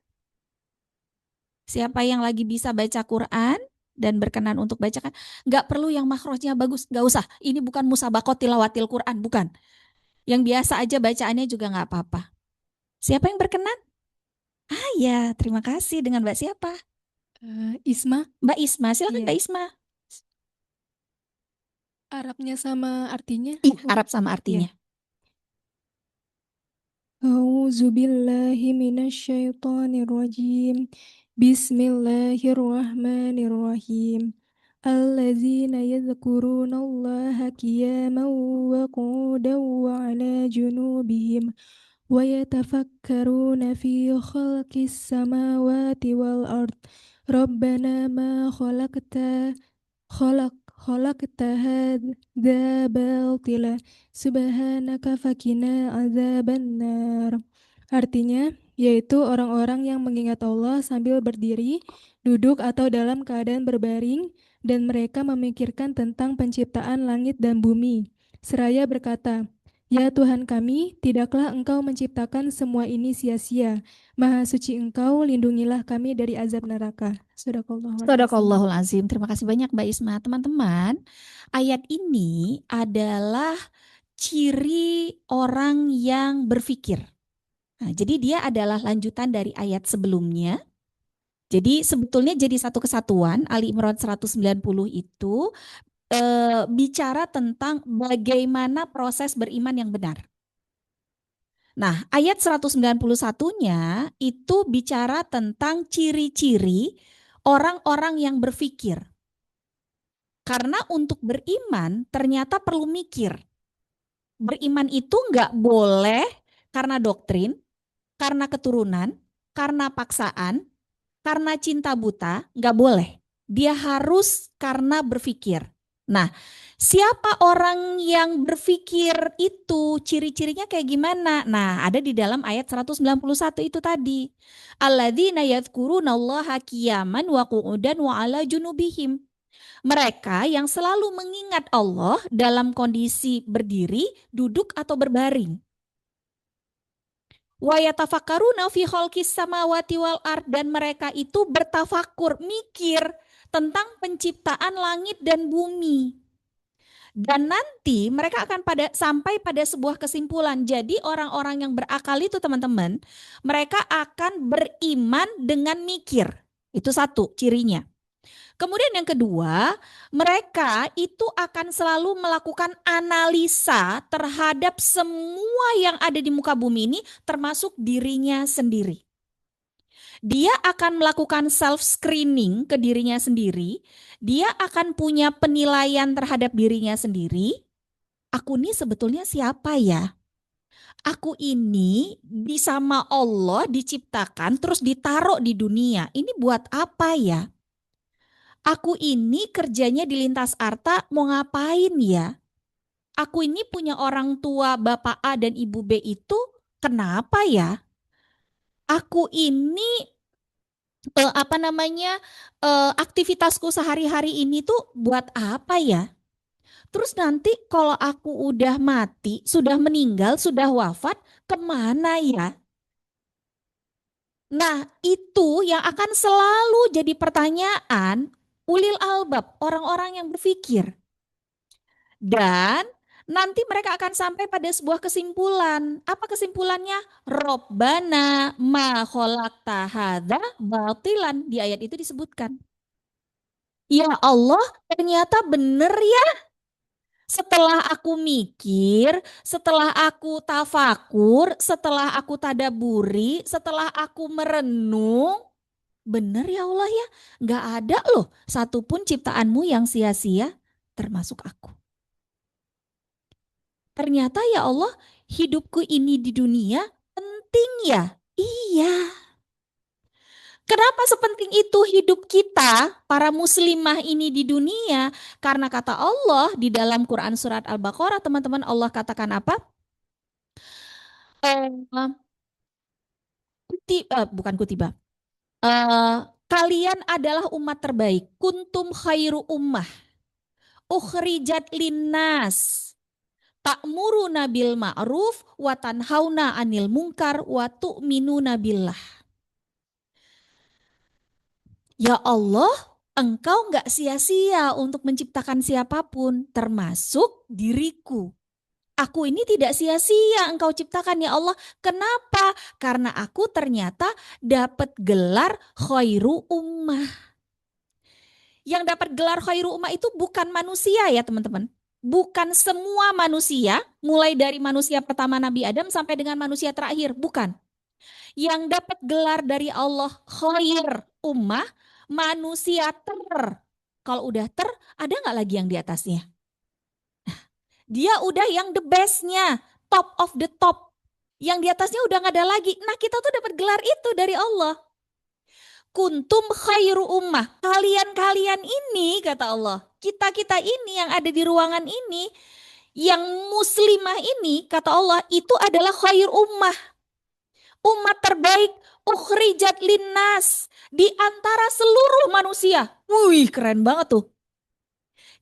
Siapa yang lagi bisa baca Quran dan berkenan untuk bacakan? Gak perlu yang makhrajnya bagus, gak usah. Ini bukan musabaqah tilawatil Quran, bukan. Yang biasa aja bacaannya juga gak apa-apa. Siapa yang berkenan? Ya, terima kasih. Dengan Mbak siapa? Isma. Mbak Isma, silakan Iya. Mbak Isma. Arabnya sama artinya? Arab sama artinya. A'udzubillahi minasyaitonirrajim. Bismillahirrahmanirrahim. Allazina yadhkurunallaha qiyaman wa qu'udan wa 'ala junubihim wa yatafakkaruna fi khalqis samawati wal ard. Rabbana ma khalaqta hadza batila subhanaka fakina azabannar. Artinya, yaitu orang-orang yang mengingat Allah sambil berdiri, duduk atau dalam keadaan berbaring, dan mereka memikirkan tentang penciptaan langit dan bumi. Seraya berkata, "Ya Tuhan kami, tidaklah Engkau menciptakan semua ini sia-sia. Maha suci Engkau, lindungilah kami dari azab neraka." Sadaqallahul azim. Terima kasih banyak Mbak Isma. Teman-teman, ayat ini adalah ciri orang yang berpikir. Nah, jadi dia adalah lanjutan dari ayat sebelumnya. Jadi sebetulnya jadi satu kesatuan. Ali Imran 190 itu bicara tentang bagaimana proses beriman yang benar. Nah, ayat 191-nya itu bicara tentang ciri-ciri orang-orang yang berpikir. Karena untuk beriman ternyata perlu mikir. Beriman itu nggak boleh karena doktrin, karena keturunan, karena paksaan, karena cinta buta, nggak boleh. Dia harus karena berpikir. Nah, siapa orang yang berpikir itu, ciri-cirinya kayak gimana? Nah, ada di dalam ayat 191 itu tadi. Alladzina yadhkurunallaha qiyaman wa qu'udan wa ala junubihim. Mereka yang selalu mengingat Allah dalam kondisi berdiri, duduk atau berbaring. Wa yatafakkaruna fi khalqis samawati wal ard, dan mereka itu bertafakur, mikir tentang penciptaan langit dan bumi. Dan nanti mereka akan sampai pada sebuah kesimpulan. Jadi orang-orang yang berakal itu teman-teman, mereka akan beriman dengan mikir. Itu satu cirinya. Kemudian yang kedua, mereka itu akan selalu melakukan analisa terhadap semua yang ada di muka bumi ini, termasuk dirinya sendiri. Dia akan melakukan self-screening ke dirinya sendiri. Dia akan punya penilaian terhadap dirinya sendiri. Aku ini sebetulnya siapa ya? Aku ini sama Allah diciptakan terus ditaruh di dunia. Ini buat apa ya? Aku ini kerjanya di lintas arta mau ngapain ya? Aku ini punya orang tua Bapak A dan Ibu B itu kenapa ya? Aku ini aktivitasku sehari-hari ini tuh buat apa ya? Terus nanti kalau aku udah mati, sudah meninggal, sudah wafat, kemana ya? Nah, itu yang akan selalu jadi pertanyaan ulil albab, orang-orang yang berpikir. Dan nanti mereka akan sampai pada sebuah kesimpulan. Apa kesimpulannya? Robbana ma khalaqta hadza batilan. Di ayat itu disebutkan. Ya Allah, ternyata benar ya. Setelah aku mikir, setelah aku tafakur, setelah aku tadaburi, setelah aku merenung, benar ya Allah ya, nggak ada loh satupun ciptaanmu yang sia-sia, termasuk aku. Ternyata ya Allah, hidupku ini di dunia penting ya? Iya. Kenapa sepenting itu hidup kita, para muslimah ini di dunia? Karena kata Allah di dalam Quran surat Al-Baqarah, teman-teman, Allah katakan apa? Bukan kutiba. Kalian adalah umat terbaik. Kuntum khairu ummah. Ukhrijat linnas. Ta'muruna bil ma'ruf wa tanhauna 'anil munkar wa tu'minuna billah. Ya Allah, Engkau nggak sia-sia untuk menciptakan siapapun, termasuk diriku. Aku ini tidak sia-sia Engkau ciptakan ya Allah. Kenapa? Karena aku ternyata dapat gelar khairu ummah. Yang dapat gelar khairu ummah itu bukan manusia ya teman-teman. Bukan semua manusia, mulai dari manusia pertama Nabi Adam sampai dengan manusia terakhir. Bukan. Yang dapat gelar dari Allah khair ummah, manusia kalau udah ada nggak lagi yang di atasnya? Dia udah yang the bestnya, top of the top. Yang di atasnya udah nggak ada lagi. Nah kita tuh dapat gelar itu dari Allah. Kuntum khairu ummah. Kalian-kalian ini kata Allah. Kita-kita ini yang ada di ruangan ini. Yang muslimah ini kata Allah itu adalah khair ummah. Umat terbaik ukhrijat linnas. Di antara seluruh manusia. Wih keren banget tuh.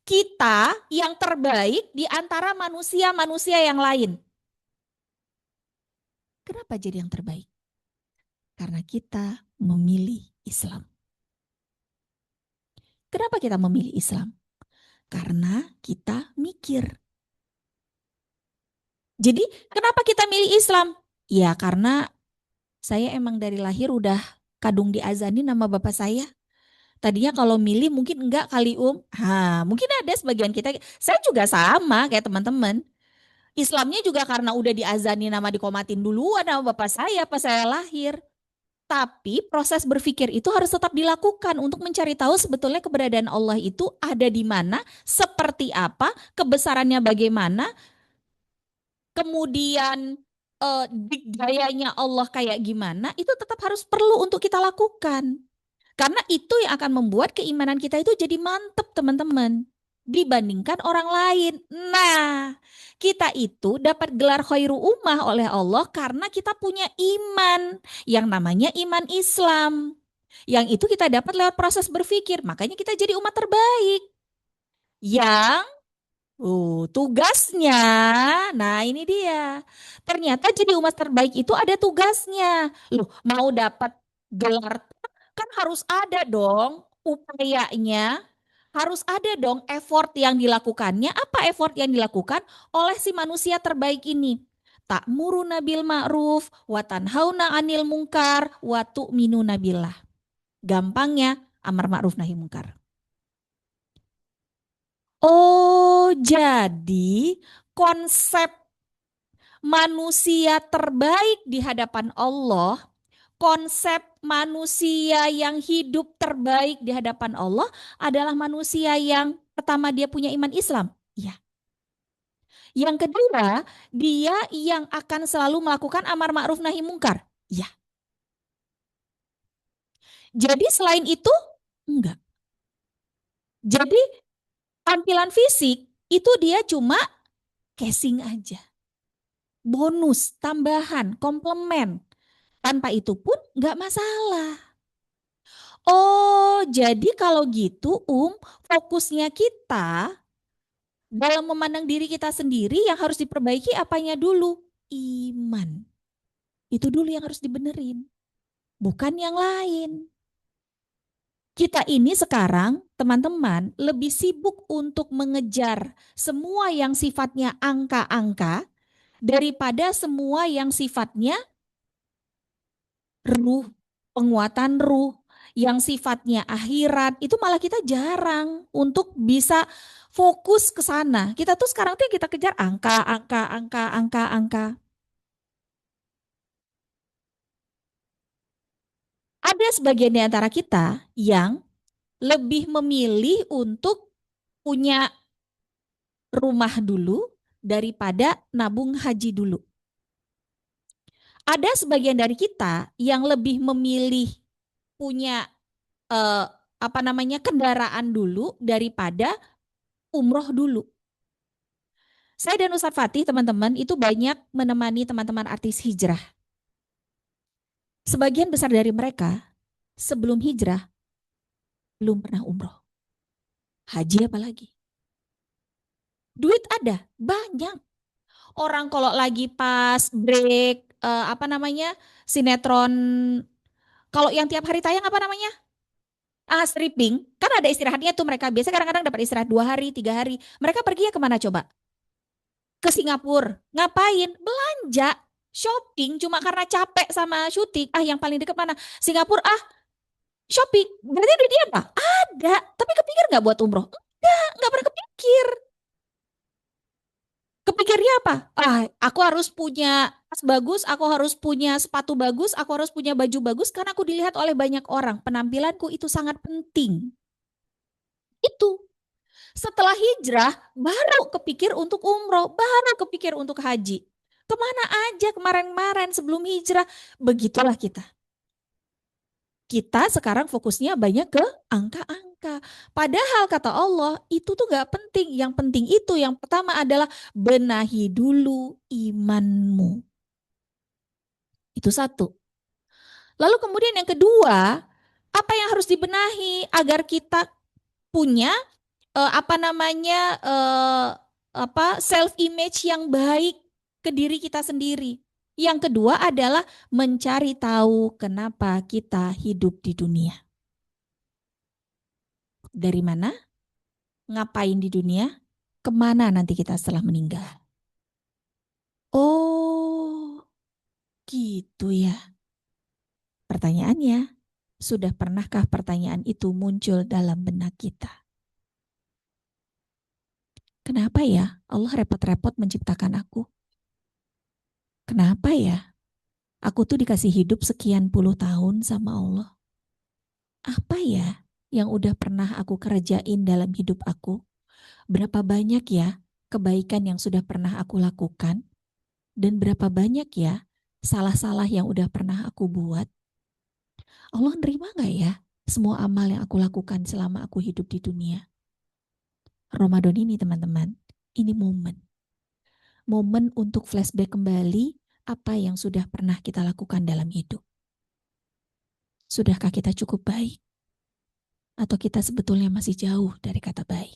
Kita yang terbaik di antara manusia-manusia yang lain. Kenapa jadi yang terbaik? Karena kita memilih Islam. Kenapa kita memilih Islam? Karena kita mikir. Jadi kenapa kita milih Islam? Ya karena saya emang dari lahir udah kadung diazani nama bapak saya. Tadinya kalau milih mungkin enggak kali mungkin ada sebagian kita. Saya juga sama kayak teman-teman. Islamnya juga karena udah diazani nama dikomatin duluan sama bapak saya pas saya lahir. Tapi proses berpikir itu harus tetap dilakukan untuk mencari tahu sebetulnya keberadaan Allah itu ada di mana, seperti apa, kebesarannya bagaimana, kemudian dikdayanya Allah kayak gimana, itu tetap harus perlu untuk kita lakukan. Karena itu yang akan membuat keimanan kita itu jadi mantep teman-teman. Dibandingkan orang lain. Nah, kita itu dapat gelar khairu ummah oleh Allah karena kita punya iman. Yang namanya iman Islam. Yang itu kita dapat lewat proses berpikir. Makanya kita jadi umat terbaik. Yang tugasnya, nah ini dia. Ternyata jadi umat terbaik itu ada tugasnya. Loh, mau dapat gelar kan harus ada dong upayanya, harus ada dong effort yang dilakukannya. Apa effort yang dilakukan oleh si manusia terbaik ini? Ta'muruna bil ma'ruf wa tanhauna 'anil munkar wa tu'minuna billah. Gampangnya amar ma'ruf nahi munkar. Oh, jadi konsep manusia terbaik di hadapan Allah, konsep manusia yang hidup terbaik di hadapan Allah adalah manusia yang pertama dia punya iman Islam. Ya. Yang kedua, dia yang akan selalu melakukan amar ma'ruf nahi munkar. Ya. Jadi selain itu, enggak. Jadi tampilan fisik itu dia cuma casing aja. Bonus, tambahan, komplement. Tanpa itu pun nggak masalah. Oh, jadi kalau gitu fokusnya kita dalam memandang diri kita sendiri yang harus diperbaiki apanya dulu? Iman. Itu dulu yang harus dibenerin. Bukan yang lain. Kita ini sekarang, teman-teman, lebih sibuk untuk mengejar semua yang sifatnya angka-angka daripada semua yang sifatnya ruh, penguatan ruh, yang sifatnya akhirat, itu malah kita jarang untuk bisa fokus ke sana. Kita tuh sekarang tuh kita kejar angka, angka, angka, angka, angka. Ada sebagian di antara kita yang lebih memilih untuk punya rumah dulu daripada nabung haji dulu. Ada sebagian dari kita yang lebih memilih punya kendaraan dulu daripada umroh dulu. Saya dan Ustadz Fatih teman-teman itu banyak menemani teman-teman artis hijrah. Sebagian besar dari mereka sebelum hijrah belum pernah umroh. Haji apalagi. Duit ada, banyak. Orang kalau lagi pas break sinetron, kalau yang tiap hari tayang apa namanya? Stripping, kan ada istirahatnya tuh mereka. Biasa kadang-kadang dapat istirahat 2 hari, 3 hari. Mereka pergi ya kemana coba? Ke Singapura. Ngapain? Belanja, shopping cuma karena capek sama syuting. Yang paling dekat mana? Singapura, shopping. Berarti duitnya apa? Ada, tapi kepikir nggak buat umroh? Nggak pernah kepikir. Kepikirnya apa? Aku harus punya tas bagus, aku harus punya sepatu bagus, aku harus punya baju bagus karena aku dilihat oleh banyak orang. Penampilanku itu sangat penting. Itu. Setelah hijrah, baru kepikir untuk umroh, baru kepikir untuk haji. Kemana aja kemarin-kemarin sebelum hijrah, begitulah kita. Kita sekarang fokusnya banyak ke angka-angka. Padahal kata Allah, itu tuh gak penting. Yang penting itu, yang pertama adalah benahi dulu imanmu. Itu satu. Lalu kemudian yang kedua, apa yang harus dibenahi agar kita punya self image yang baik ke diri kita sendiri. Yang kedua adalah mencari tahu kenapa kita hidup di dunia. Dari mana? Ngapain di dunia? Kemana nanti kita setelah meninggal? Oh, gitu ya. Pertanyaannya, sudah pernahkah pertanyaan itu muncul dalam benak kita? Kenapa ya Allah repot-repot menciptakan aku? Kenapa ya? Aku tuh dikasih hidup sekian puluh tahun sama Allah. Apa ya yang udah pernah aku kerjain dalam hidup aku? Berapa banyak ya kebaikan yang sudah pernah aku lakukan? Dan berapa banyak ya salah-salah yang udah pernah aku buat? Allah nerima gak ya semua amal yang aku lakukan selama aku hidup di dunia. Ramadan ini teman-teman, ini momen untuk flashback kembali apa yang sudah pernah kita lakukan dalam hidup. Sudahkah kita cukup baik? Atau kita sebetulnya masih jauh dari kata baik?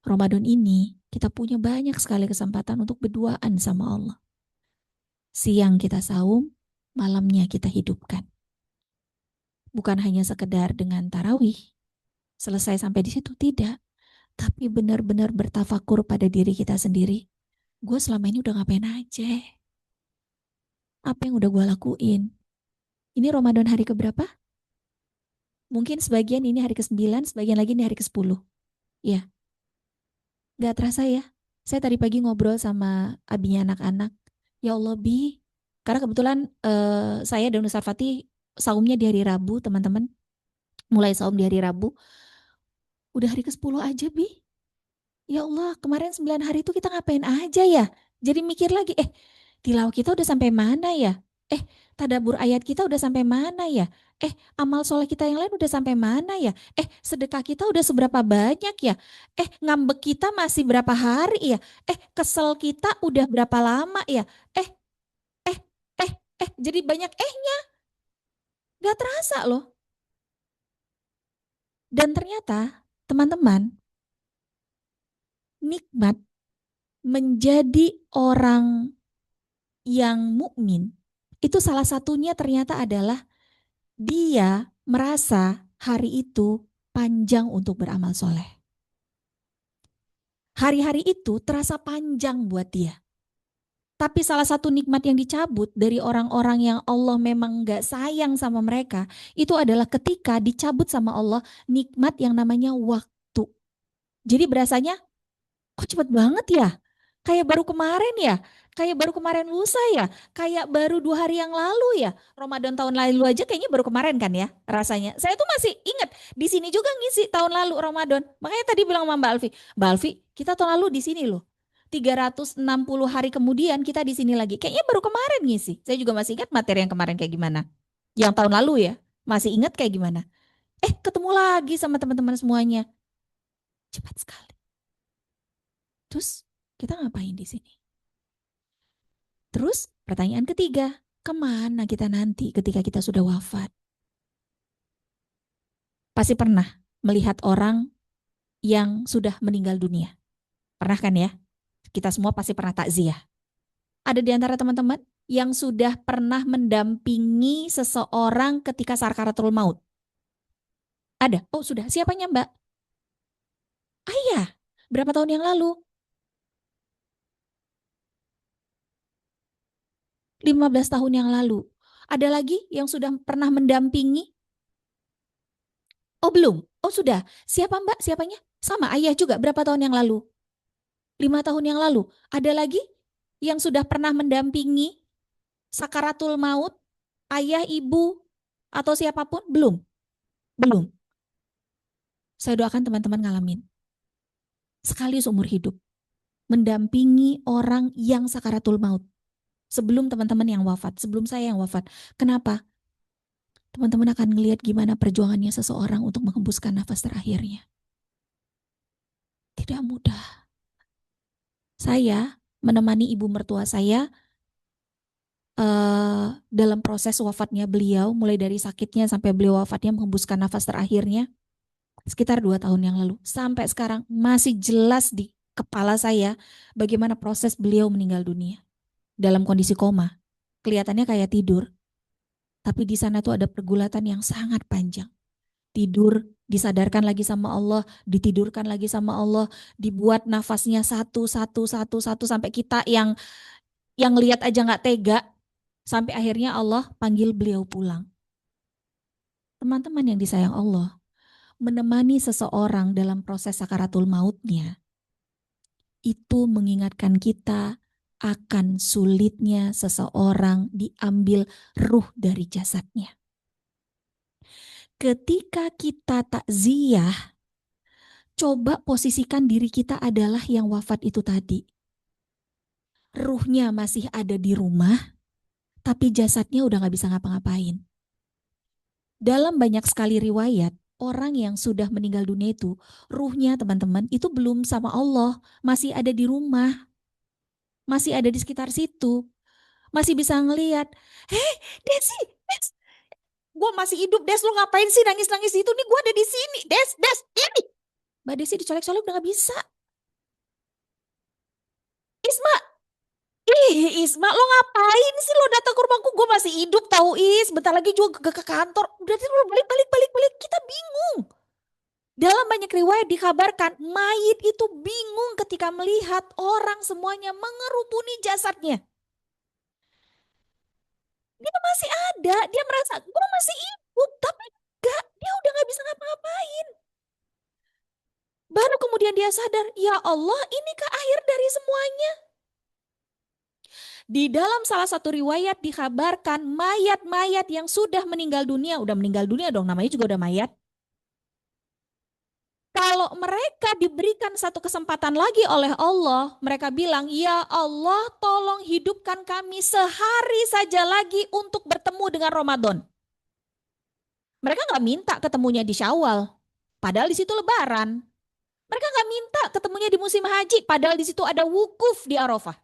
Ramadan ini kita punya banyak sekali kesempatan untuk berduaan sama Allah. Siang kita saum, malamnya kita hidupkan. Bukan hanya sekedar dengan tarawih, selesai sampai di situ, tidak. Tapi benar-benar bertafakur pada diri kita sendiri. Gue selama ini udah ngapain aja? Apa yang udah gue lakuin? Ini Ramadan hari keberapa? Mungkin sebagian ini hari ke-9, sebagian lagi ini hari ke-10. Ya, gak terasa ya. Saya tadi pagi ngobrol sama abinya anak-anak. Ya Allah Bi, karena kebetulan saya dan Ustaz Fatih saumnya di hari Rabu teman-teman. Mulai saum di hari Rabu. Udah hari ke-10 aja Bi. Ya Allah, kemarin 9 hari itu kita ngapain aja ya? Jadi mikir lagi, tilawah kita udah sampai mana ya? Tadabur ayat kita udah sampai mana ya? Amal soleh kita yang lain udah sampai mana ya? Sedekah kita udah seberapa banyak ya? Ngambek kita masih berapa hari ya? Kesel kita udah berapa lama ya? Jadi banyak gak terasa loh. Dan ternyata teman-teman, nikmat menjadi orang yang mukmin itu salah satunya ternyata adalah dia merasa hari itu panjang untuk beramal soleh. Hari-hari itu terasa panjang buat dia. Tapi salah satu nikmat yang dicabut dari orang-orang yang Allah memang gak sayang sama mereka, itu adalah ketika dicabut sama Allah nikmat yang namanya waktu. Jadi berasanya, kok cepet banget ya? Kayak baru kemarin ya? Kayak baru kemarin lusa ya? Kayak baru 2 hari yang lalu ya? Ramadan tahun lalu aja kayaknya baru kemarin kan ya rasanya. Saya tuh masih ingat di sini juga ngisi tahun lalu Ramadan. Makanya tadi bilang sama Mbak Alfi, kita tahun lalu di sini loh. 360 hari kemudian kita di sini lagi. Kayaknya baru kemarin ngisi. Saya juga masih ingat materi yang kemarin kayak gimana. Yang tahun lalu ya, masih ingat kayak gimana. Ketemu lagi sama teman-teman semuanya. Cepat sekali. Terus kita ngapain di sini? Terus pertanyaan ketiga, kemana kita nanti ketika kita sudah wafat? Pasti pernah melihat orang yang sudah meninggal dunia. Pernah kan ya? Kita semua pasti pernah takziah. Ada di antara teman-teman yang sudah pernah mendampingi seseorang ketika sakaratul maut? Ada? Oh sudah. Siapanya Mbak? Ayah. Berapa tahun yang lalu? 15 tahun yang lalu. Ada lagi yang sudah pernah mendampingi? Oh belum? Oh sudah. Siapa Mbak? Siapanya? Sama ayah juga. Berapa tahun yang lalu? 5 tahun yang lalu. Ada lagi yang sudah pernah mendampingi sakaratul maut? Ayah, ibu, atau siapapun? Belum? Belum. Saya doakan teman-teman ngalamin. Sekali seumur hidup. Mendampingi orang yang sakaratul maut. Sebelum teman-teman yang wafat. Sebelum saya yang wafat. Kenapa? Teman-teman akan ngelihat gimana perjuangannya seseorang untuk menghembuskan nafas terakhirnya. Tidak mudah. Saya menemani ibu mertua saya dalam proses wafatnya beliau, mulai dari sakitnya sampai beliau wafatnya menghembuskan nafas terakhirnya, sekitar 2 tahun yang lalu. Sampai sekarang masih jelas di kepala saya bagaimana proses beliau meninggal dunia. Dalam kondisi koma. Kelihatannya kayak tidur. Tapi di sana tuh ada pergulatan yang sangat panjang. Tidur, disadarkan lagi sama Allah, ditidurkan lagi sama Allah, dibuat nafasnya satu sampai kita yang lihat aja nggak tega, sampai akhirnya Allah panggil beliau pulang. Teman-teman yang disayang Allah, menemani seseorang dalam proses sakaratul mautnya, itu mengingatkan kita akan sulitnya seseorang diambil ruh dari jasadnya. Ketika kita takziah, coba posisikan diri kita adalah yang wafat itu tadi. Ruhnya masih ada di rumah, tapi jasadnya udah gak bisa ngapa-ngapain. Dalam banyak sekali riwayat, orang yang sudah meninggal dunia itu, ruhnya teman-teman, itu belum sama Allah, masih ada di rumah, masih ada di sekitar situ, masih bisa ngelihat. Hei, Desi, Des, gue masih hidup, Des, lo ngapain sih nangis-nangis itu? Nih gue ada di sini, Des, ini. Mbak Desi dicolek-colek udah gak bisa. Isma, Isma, lo ngapain sih lo datang ke rumahku? Gue masih hidup tahu Is. Bentar lagi juga ke kantor. Udah lo balik. Kita bingung. Dalam banyak riwayat dikabarkan mayit itu bingung ketika melihat orang semuanya mengerubuni jasadnya. Dia masih ada, dia merasa gue masih hidup, tapi enggak, dia udah gak bisa ngapa-ngapain. Baru kemudian dia sadar, ya Allah, inikah akhir dari semuanya? Di dalam salah satu riwayat dikabarkan mayat-mayat yang sudah meninggal dunia, udah meninggal dunia dong, namanya juga udah mayat. Kalau mereka diberikan satu kesempatan lagi oleh Allah, mereka bilang, ya Allah tolong hidupkan kami sehari saja lagi untuk bertemu dengan Ramadan. Mereka nggak minta ketemunya di Syawal, padahal di situ Lebaran. Mereka nggak minta ketemunya di musim haji, padahal di situ ada wukuf di Arafah.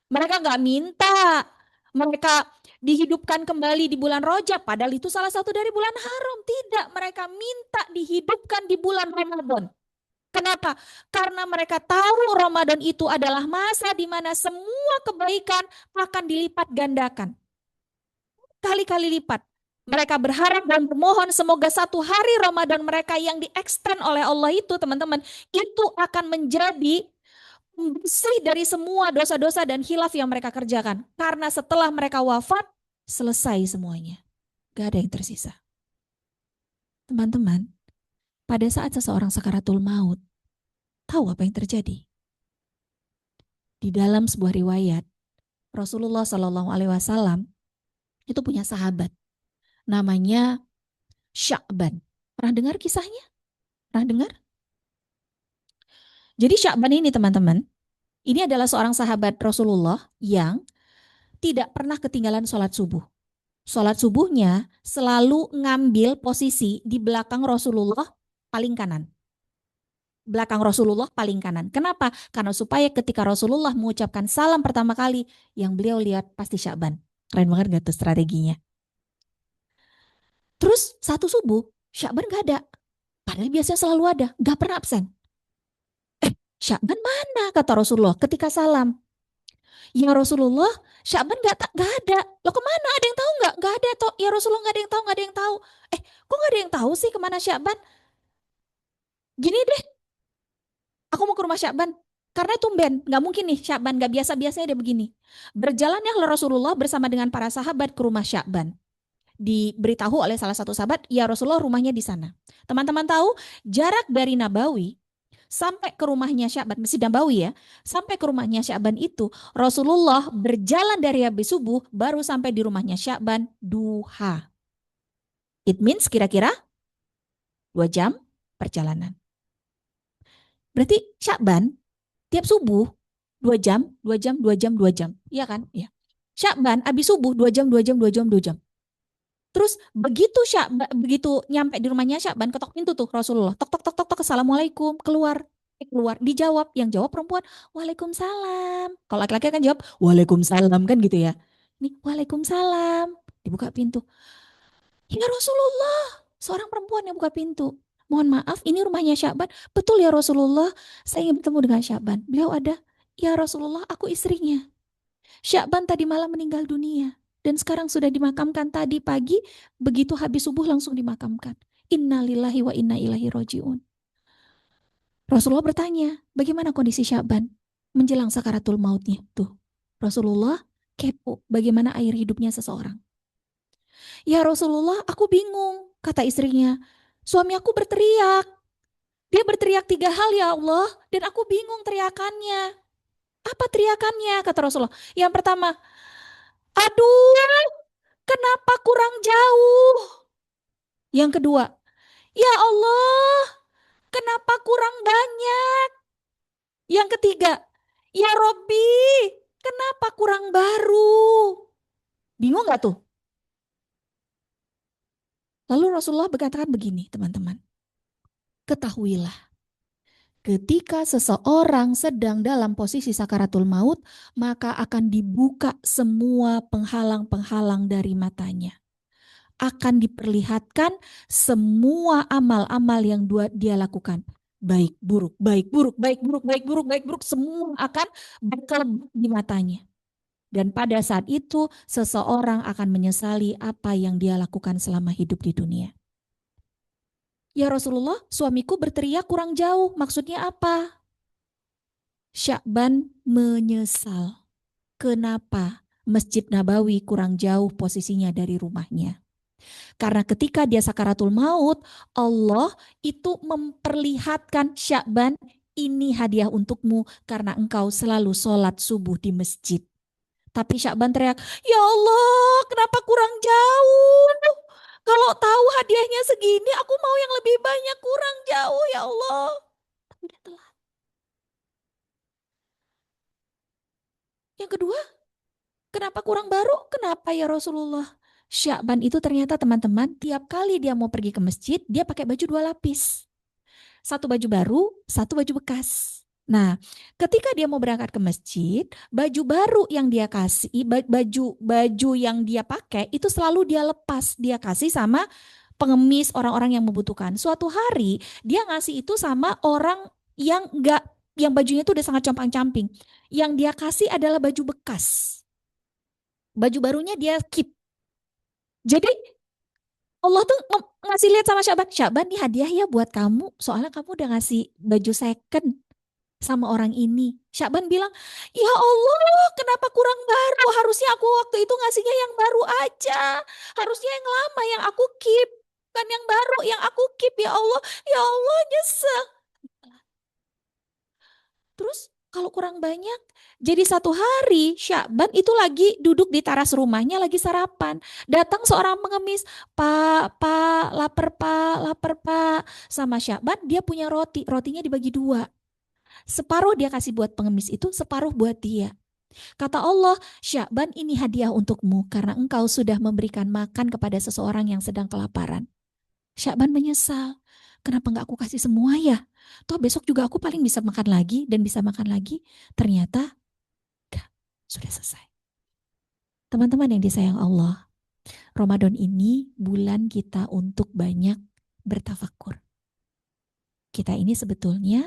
Mereka nggak minta mereka dihidupkan kembali di bulan Rajab, padahal itu salah satu dari bulan haram. Tidak, mereka minta dihidupkan di bulan Ramadan. Kenapa? Karena mereka tahu Ramadan itu adalah masa di mana semua kebaikan akan dilipat gandakan. Kali-kali lipat. Mereka berharap dan bermohon semoga satu hari Ramadan mereka yang diekstend oleh Allah itu, teman-teman, itu akan menjadi bersih dari semua dosa-dosa dan khilaf yang mereka kerjakan. Karena setelah mereka wafat, selesai semuanya. Gak ada yang tersisa. Teman-teman, pada saat seseorang sakaratul maut, tahu apa yang terjadi? Di dalam sebuah riwayat, Rasulullah Shallallahu Alaihi Wasallam itu punya sahabat, namanya Sya'ban. Pernah dengar kisahnya? Pernah dengar? Jadi Sya'ban ini teman-teman, ini adalah seorang sahabat Rasulullah yang tidak pernah ketinggalan sholat subuh. Sholat subuhnya selalu ngambil posisi di belakang Rasulullah paling kanan. Belakang Rasulullah paling kanan. Kenapa? Karena supaya ketika Rasulullah mengucapkan salam pertama kali, yang beliau lihat pasti Sya'ban. Keren banget gak tuh strateginya? Terus satu subuh, Sya'ban gak ada. Padahal biasanya selalu ada, gak pernah absen. Sya'ban mana? Kata Rasulullah ketika salam. Ya Rasulullah, Sya'ban gak ada. Loh kemana? Ada yang tahu gak? Gak ada toh. Ya Rasulullah gak ada yang tahu, gak ada yang tahu. Kok gak ada yang tahu sih kemana Sya'ban? Gini deh, aku mau ke rumah Sya'ban. Karena tumben, gak mungkin nih Sya'ban, gak biasa-biasanya dia begini. Berjalannya Rasulullah bersama dengan para sahabat ke rumah Sya'ban. Diberitahu oleh salah satu sahabat, ya Rasulullah rumahnya di sana. Teman-teman tahu, jarak dari Nabawi sampai ke rumahnya Sya'ban, Masjid Nabawi ya, sampai ke rumahnya Sya'ban itu, Rasulullah berjalan dari habis subuh, baru sampai di rumahnya Sya'ban duha. It means kira-kira 2 jam perjalanan. Berarti Sya'ban tiap subuh 2 jam, 2 jam, 2 jam, 2 jam. Iya kan? Iya. Sya'ban habis subuh 2 jam, 2 jam, 2 jam, 2 jam. Terus begitu nyampe di rumahnya Sya'ban, ketok pintu tuh Rasulullah. Tok tok tok tok tok, assalamualaikum, keluar. Dijawab, yang jawab perempuan, waalaikumsalam. Kalau laki-laki kan jawab, waalaikumsalam kan gitu ya. Nih, waalaikumsalam. Dibuka pintu. Ya Rasulullah, seorang perempuan yang buka pintu. Mohon maaf, ini rumahnya Sya'ban. Betul ya Rasulullah, saya ingin bertemu dengan Sya'ban. Beliau ada, ya Rasulullah, aku istrinya. Sya'ban tadi malam meninggal dunia. Dan sekarang sudah dimakamkan tadi pagi, begitu habis subuh langsung dimakamkan. Innalillahi wa inna ilaihi roji'un. Rasulullah bertanya, bagaimana kondisi Sya'ban menjelang sakaratul mautnya? Tuh, Rasulullah kepo bagaimana air hidupnya seseorang. Ya Rasulullah, aku bingung, kata istrinya. Suami aku berteriak. Dia berteriak 3 hal ya Allah, dan aku bingung teriakannya. Apa teriakannya? Kata Rasulullah. Yang pertama, aduh, kenapa kurang jauh? Yang kedua, ya Allah, kenapa kurang banyak? Yang ketiga, ya Robbi, kenapa kurang baru? Bingung gak tuh? Lalu Rasulullah berkatakan begini, teman-teman. Ketahuilah, ketika seseorang sedang dalam posisi sakaratul maut, maka akan dibuka semua penghalang-penghalang dari matanya. Akan diperlihatkan semua amal-amal yang dia lakukan. Baik buruk, baik buruk, baik buruk, baik buruk, baik buruk, semua akan berkelebat di matanya. Dan pada saat itu seseorang akan menyesali apa yang dia lakukan selama hidup di dunia. Ya Rasulullah, suamiku berteriak kurang jauh. Maksudnya apa? Sya'ban menyesal. Kenapa Masjid Nabawi kurang jauh posisinya dari rumahnya? Karena ketika dia sakaratul maut, Allah itu memperlihatkan Sya'ban, ini hadiah untukmu karena engkau selalu sholat subuh di masjid. Tapi Sya'ban teriak, ya Allah kenapa kurang jauh? Kalau tahu hadiahnya segini, aku mau yang lebih banyak, kurang jauh ya Allah. Tapi udah telat. Yang kedua, kenapa kurang baru? Kenapa ya Rasulullah? Sya'ban itu ternyata teman-teman, tiap kali dia mau pergi ke masjid, dia pakai baju 2 lapis. Satu baju baru, satu baju bekas. Nah, ketika dia mau berangkat ke masjid, baju baru yang dia kasih, baju yang dia pakai itu selalu dia lepas, dia kasih sama pengemis, orang-orang yang membutuhkan. Suatu hari dia ngasih itu sama orang yang yang bajunya itu udah sangat compang-camping. Yang dia kasih adalah baju bekas. Baju barunya dia keep. Jadi Allah tuh ngasih lihat sama Sya'ban, Sya'ban nih hadiah ya buat kamu, soalnya kamu udah ngasih baju second sama orang ini. Sya'ban bilang, ya Allah kenapa kurang baru, harusnya aku waktu itu ngasihnya yang baru aja, harusnya yang lama yang aku keep, bukan yang baru yang aku keep, ya Allah nyesel. Terus kalau kurang banyak, jadi satu hari Sya'ban itu lagi duduk di teras rumahnya lagi sarapan. Datang seorang pengemis, Pak, lapar Pak. Sama Sya'ban dia punya roti, rotinya dibagi 2. Separuh dia kasih buat pengemis itu, separuh buat dia. Kata Allah, Sya'ban ini hadiah untukmu karena engkau sudah memberikan makan kepada seseorang yang sedang kelaparan. Sya'ban menyesal. Kenapa nggak aku kasih semua ya? Toh besok juga aku paling bisa makan lagi dan bisa makan lagi. Ternyata enggak, sudah selesai. Teman-teman yang disayang Allah, Ramadan ini bulan kita untuk banyak bertafakur. Kita ini sebetulnya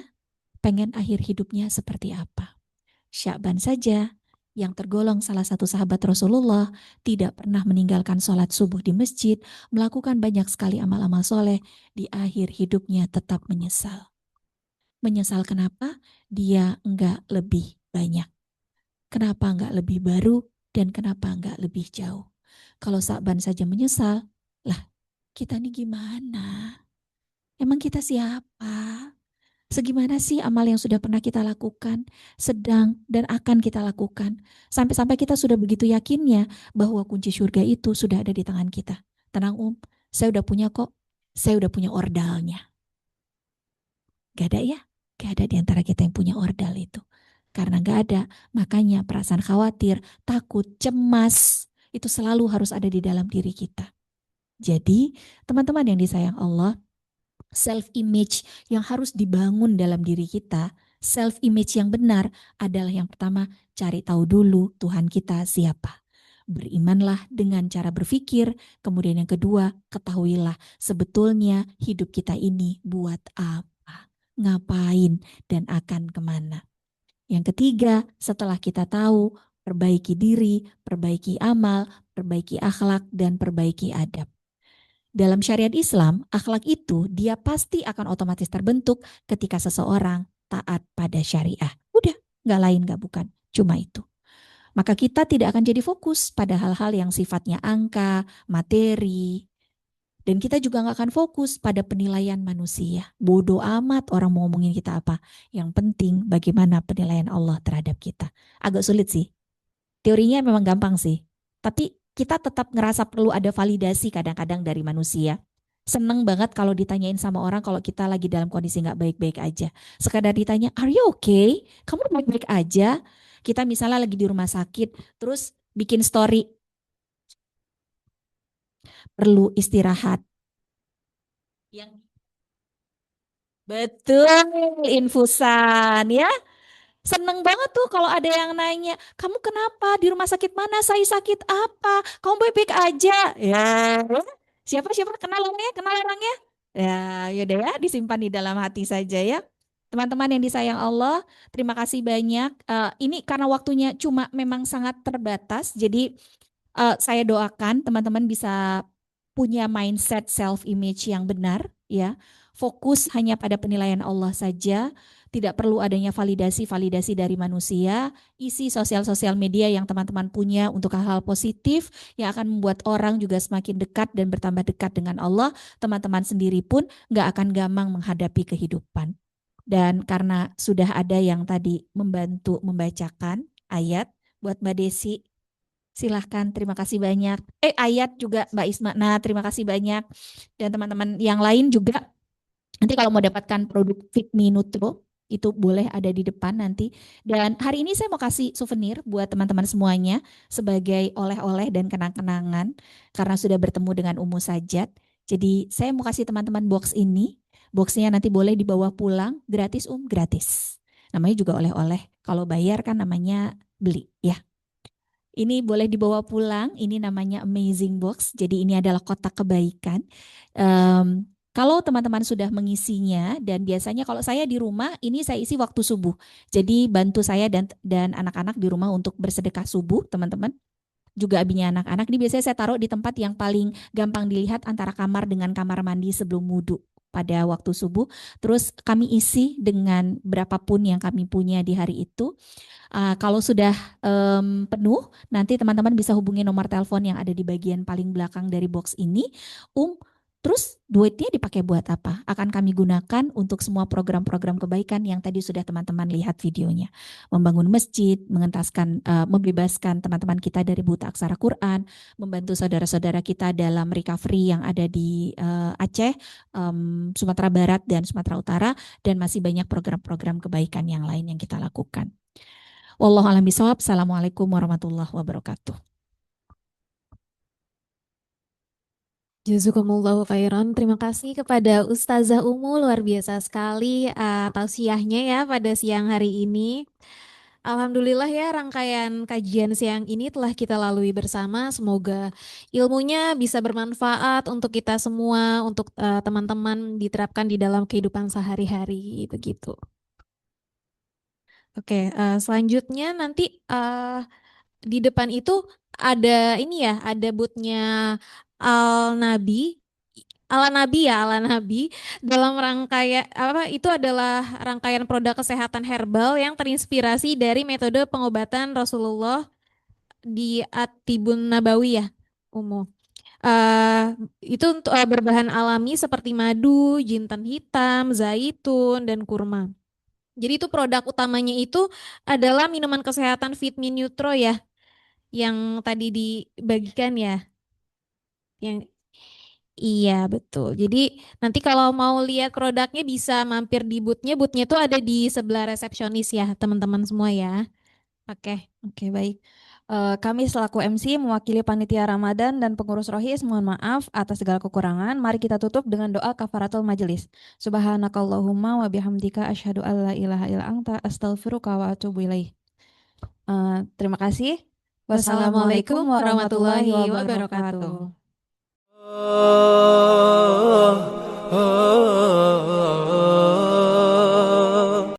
pengen akhir hidupnya seperti apa? Sya'ban saja yang tergolong salah satu sahabat Rasulullah tidak pernah meninggalkan sholat subuh di masjid, melakukan banyak sekali amal-amal soleh, di akhir hidupnya tetap menyesal. Menyesal kenapa? Dia enggak lebih banyak. Kenapa enggak lebih baru dan kenapa enggak lebih jauh? Kalau Sya'ban saja menyesal, lah kita nih gimana? Emang kita siapa? Segimana sih amal yang sudah pernah kita lakukan, sedang dan akan kita lakukan. Sampai-sampai kita sudah begitu yakinnya bahwa kunci surga itu sudah ada di tangan kita. Tenang saya udah punya kok. Saya udah punya ordalnya. Gak ada ya? Gak ada di antara kita yang punya ordal itu. Karena gak ada, makanya perasaan khawatir, takut, cemas, itu selalu harus ada di dalam diri kita. Jadi teman-teman yang disayang Allah, self-image yang harus dibangun dalam diri kita, self-image yang benar adalah yang pertama, cari tahu dulu Tuhan kita siapa. Berimanlah dengan cara berpikir, kemudian yang kedua, ketahuilah sebetulnya hidup kita ini buat apa, ngapain, dan akan kemana. Yang ketiga, setelah kita tahu, perbaiki diri, perbaiki amal, perbaiki akhlak, dan perbaiki adab. Dalam syariat Islam, akhlak itu dia pasti akan otomatis terbentuk ketika seseorang taat pada syariah. Udah, gak lain gak bukan, cuma itu. Maka kita tidak akan jadi fokus pada hal-hal yang sifatnya angka, materi. Dan kita juga gak akan fokus pada penilaian manusia. Bodoh amat orang mau ngomongin kita apa. Yang penting bagaimana penilaian Allah terhadap kita. Agak sulit sih. Teorinya memang gampang sih. Tapi kita tetap ngerasa perlu ada validasi kadang-kadang dari manusia. Seneng banget kalau ditanyain sama orang kalau kita lagi dalam kondisi gak baik-baik aja. Sekadar ditanya, are you okay? Kamu baik-baik aja? Kita misalnya lagi di rumah sakit, terus bikin story. Perlu istirahat. Yang betul, infusan ya. Seneng banget tuh kalau ada yang nanya, kamu kenapa di rumah sakit mana? Saya sakit apa? Kamu baik-baik aja? Ya, siapa kenal orangnya? Kenal orangnya? Ya, yaudah ya, disimpan di dalam hati saja ya. Teman-teman yang disayang Allah, terima kasih banyak. Ini karena waktunya cuma memang sangat terbatas, jadi saya doakan teman-teman bisa punya mindset self image yang benar ya. Fokus hanya pada penilaian Allah saja, tidak perlu adanya validasi-validasi dari manusia. Isi sosial-sosial media yang teman-teman punya untuk hal-hal positif yang akan membuat orang juga semakin dekat dan bertambah dekat dengan Allah. Teman-teman sendiri pun nggak akan gampang menghadapi kehidupan. Dan karena sudah ada yang tadi membantu membacakan ayat buat Mbak Desi, silahkan, terima kasih banyak. Ayat juga Mbak Isma. Nah, terima kasih banyak. Dan teman-teman yang lain juga, nanti kalau mau dapatkan produk Fit Me Nutro, itu boleh ada di depan nanti. Dan hari ini saya mau kasih souvenir buat teman-teman semuanya sebagai oleh-oleh dan kenang-kenangan karena sudah bertemu dengan Umu Sajat. Jadi saya mau kasih teman-teman box ini. Boxnya nanti boleh dibawa pulang, gratis gratis. Namanya juga oleh-oleh. Kalau bayar kan namanya beli ya. Ini boleh dibawa pulang, ini namanya Amazing Box, jadi ini adalah kotak kebaikan. Kalau teman-teman sudah mengisinya, dan biasanya kalau saya di rumah, ini saya isi waktu subuh. Jadi bantu saya dan anak-anak di rumah untuk bersedekah subuh, teman-teman. Juga abinya anak-anak, ini biasanya saya taruh di tempat yang paling gampang dilihat antara kamar dengan kamar mandi sebelum wudhu pada waktu subuh. Terus kami isi dengan berapapun yang kami punya di hari itu. Kalau sudah penuh, nanti teman-teman bisa hubungi nomor telepon yang ada di bagian paling belakang dari box ini. Terus duitnya dipakai buat apa? Akan kami gunakan untuk semua program-program kebaikan yang tadi sudah teman-teman lihat videonya. Membangun masjid, mengentaskan, membebaskan teman-teman kita dari buta aksara Quran, membantu saudara-saudara kita dalam recovery yang ada di Aceh, Sumatera Barat, dan Sumatera Utara, dan masih banyak program-program kebaikan yang lain yang kita lakukan. Wallahu a'lam bishawab. Assalamualaikum warahmatullahi wabarakatuh. Jazakumullahu khairan. Terima kasih kepada Ustazah Umu, luar biasa sekali tausiahnya ya pada siang hari ini. Alhamdulillah ya, rangkaian kajian siang ini telah kita lalui bersama. Semoga ilmunya bisa bermanfaat untuk kita semua, untuk teman-teman diterapkan di dalam kehidupan sehari-hari begitu. Oke, selanjutnya nanti di depan itu ada ini ya, ada boothnya Al-Nabi, Ala Nabi dalam rangkaian apa itu adalah rangkaian produk kesehatan herbal yang terinspirasi dari metode pengobatan Rasulullah di At-Tibun Nabawi ya, umum. Itu untuk berbahan alami seperti madu, jintan hitam, zaitun, dan kurma. Jadi itu produk utamanya itu adalah minuman kesehatan Fit Me Nutro ya, yang tadi dibagikan ya. Yang iya betul. Jadi nanti kalau mau lihat produknya bisa mampir di boothnya. Boothnya tuh ada di sebelah resepsionis ya, teman-teman semua ya. Oke, baik. Kami selaku MC mewakili panitia Ramadan dan pengurus Rohis mohon maaf atas segala kekurangan. Mari kita tutup dengan doa kafaratul majelis. Subhanakallahumma wa bihamdika asyhadu alla ilaha illa anta astaghfiruka wa atubu ilaih. Terima kasih. Wassalamualaikum warahmatullahi wabarakatuh.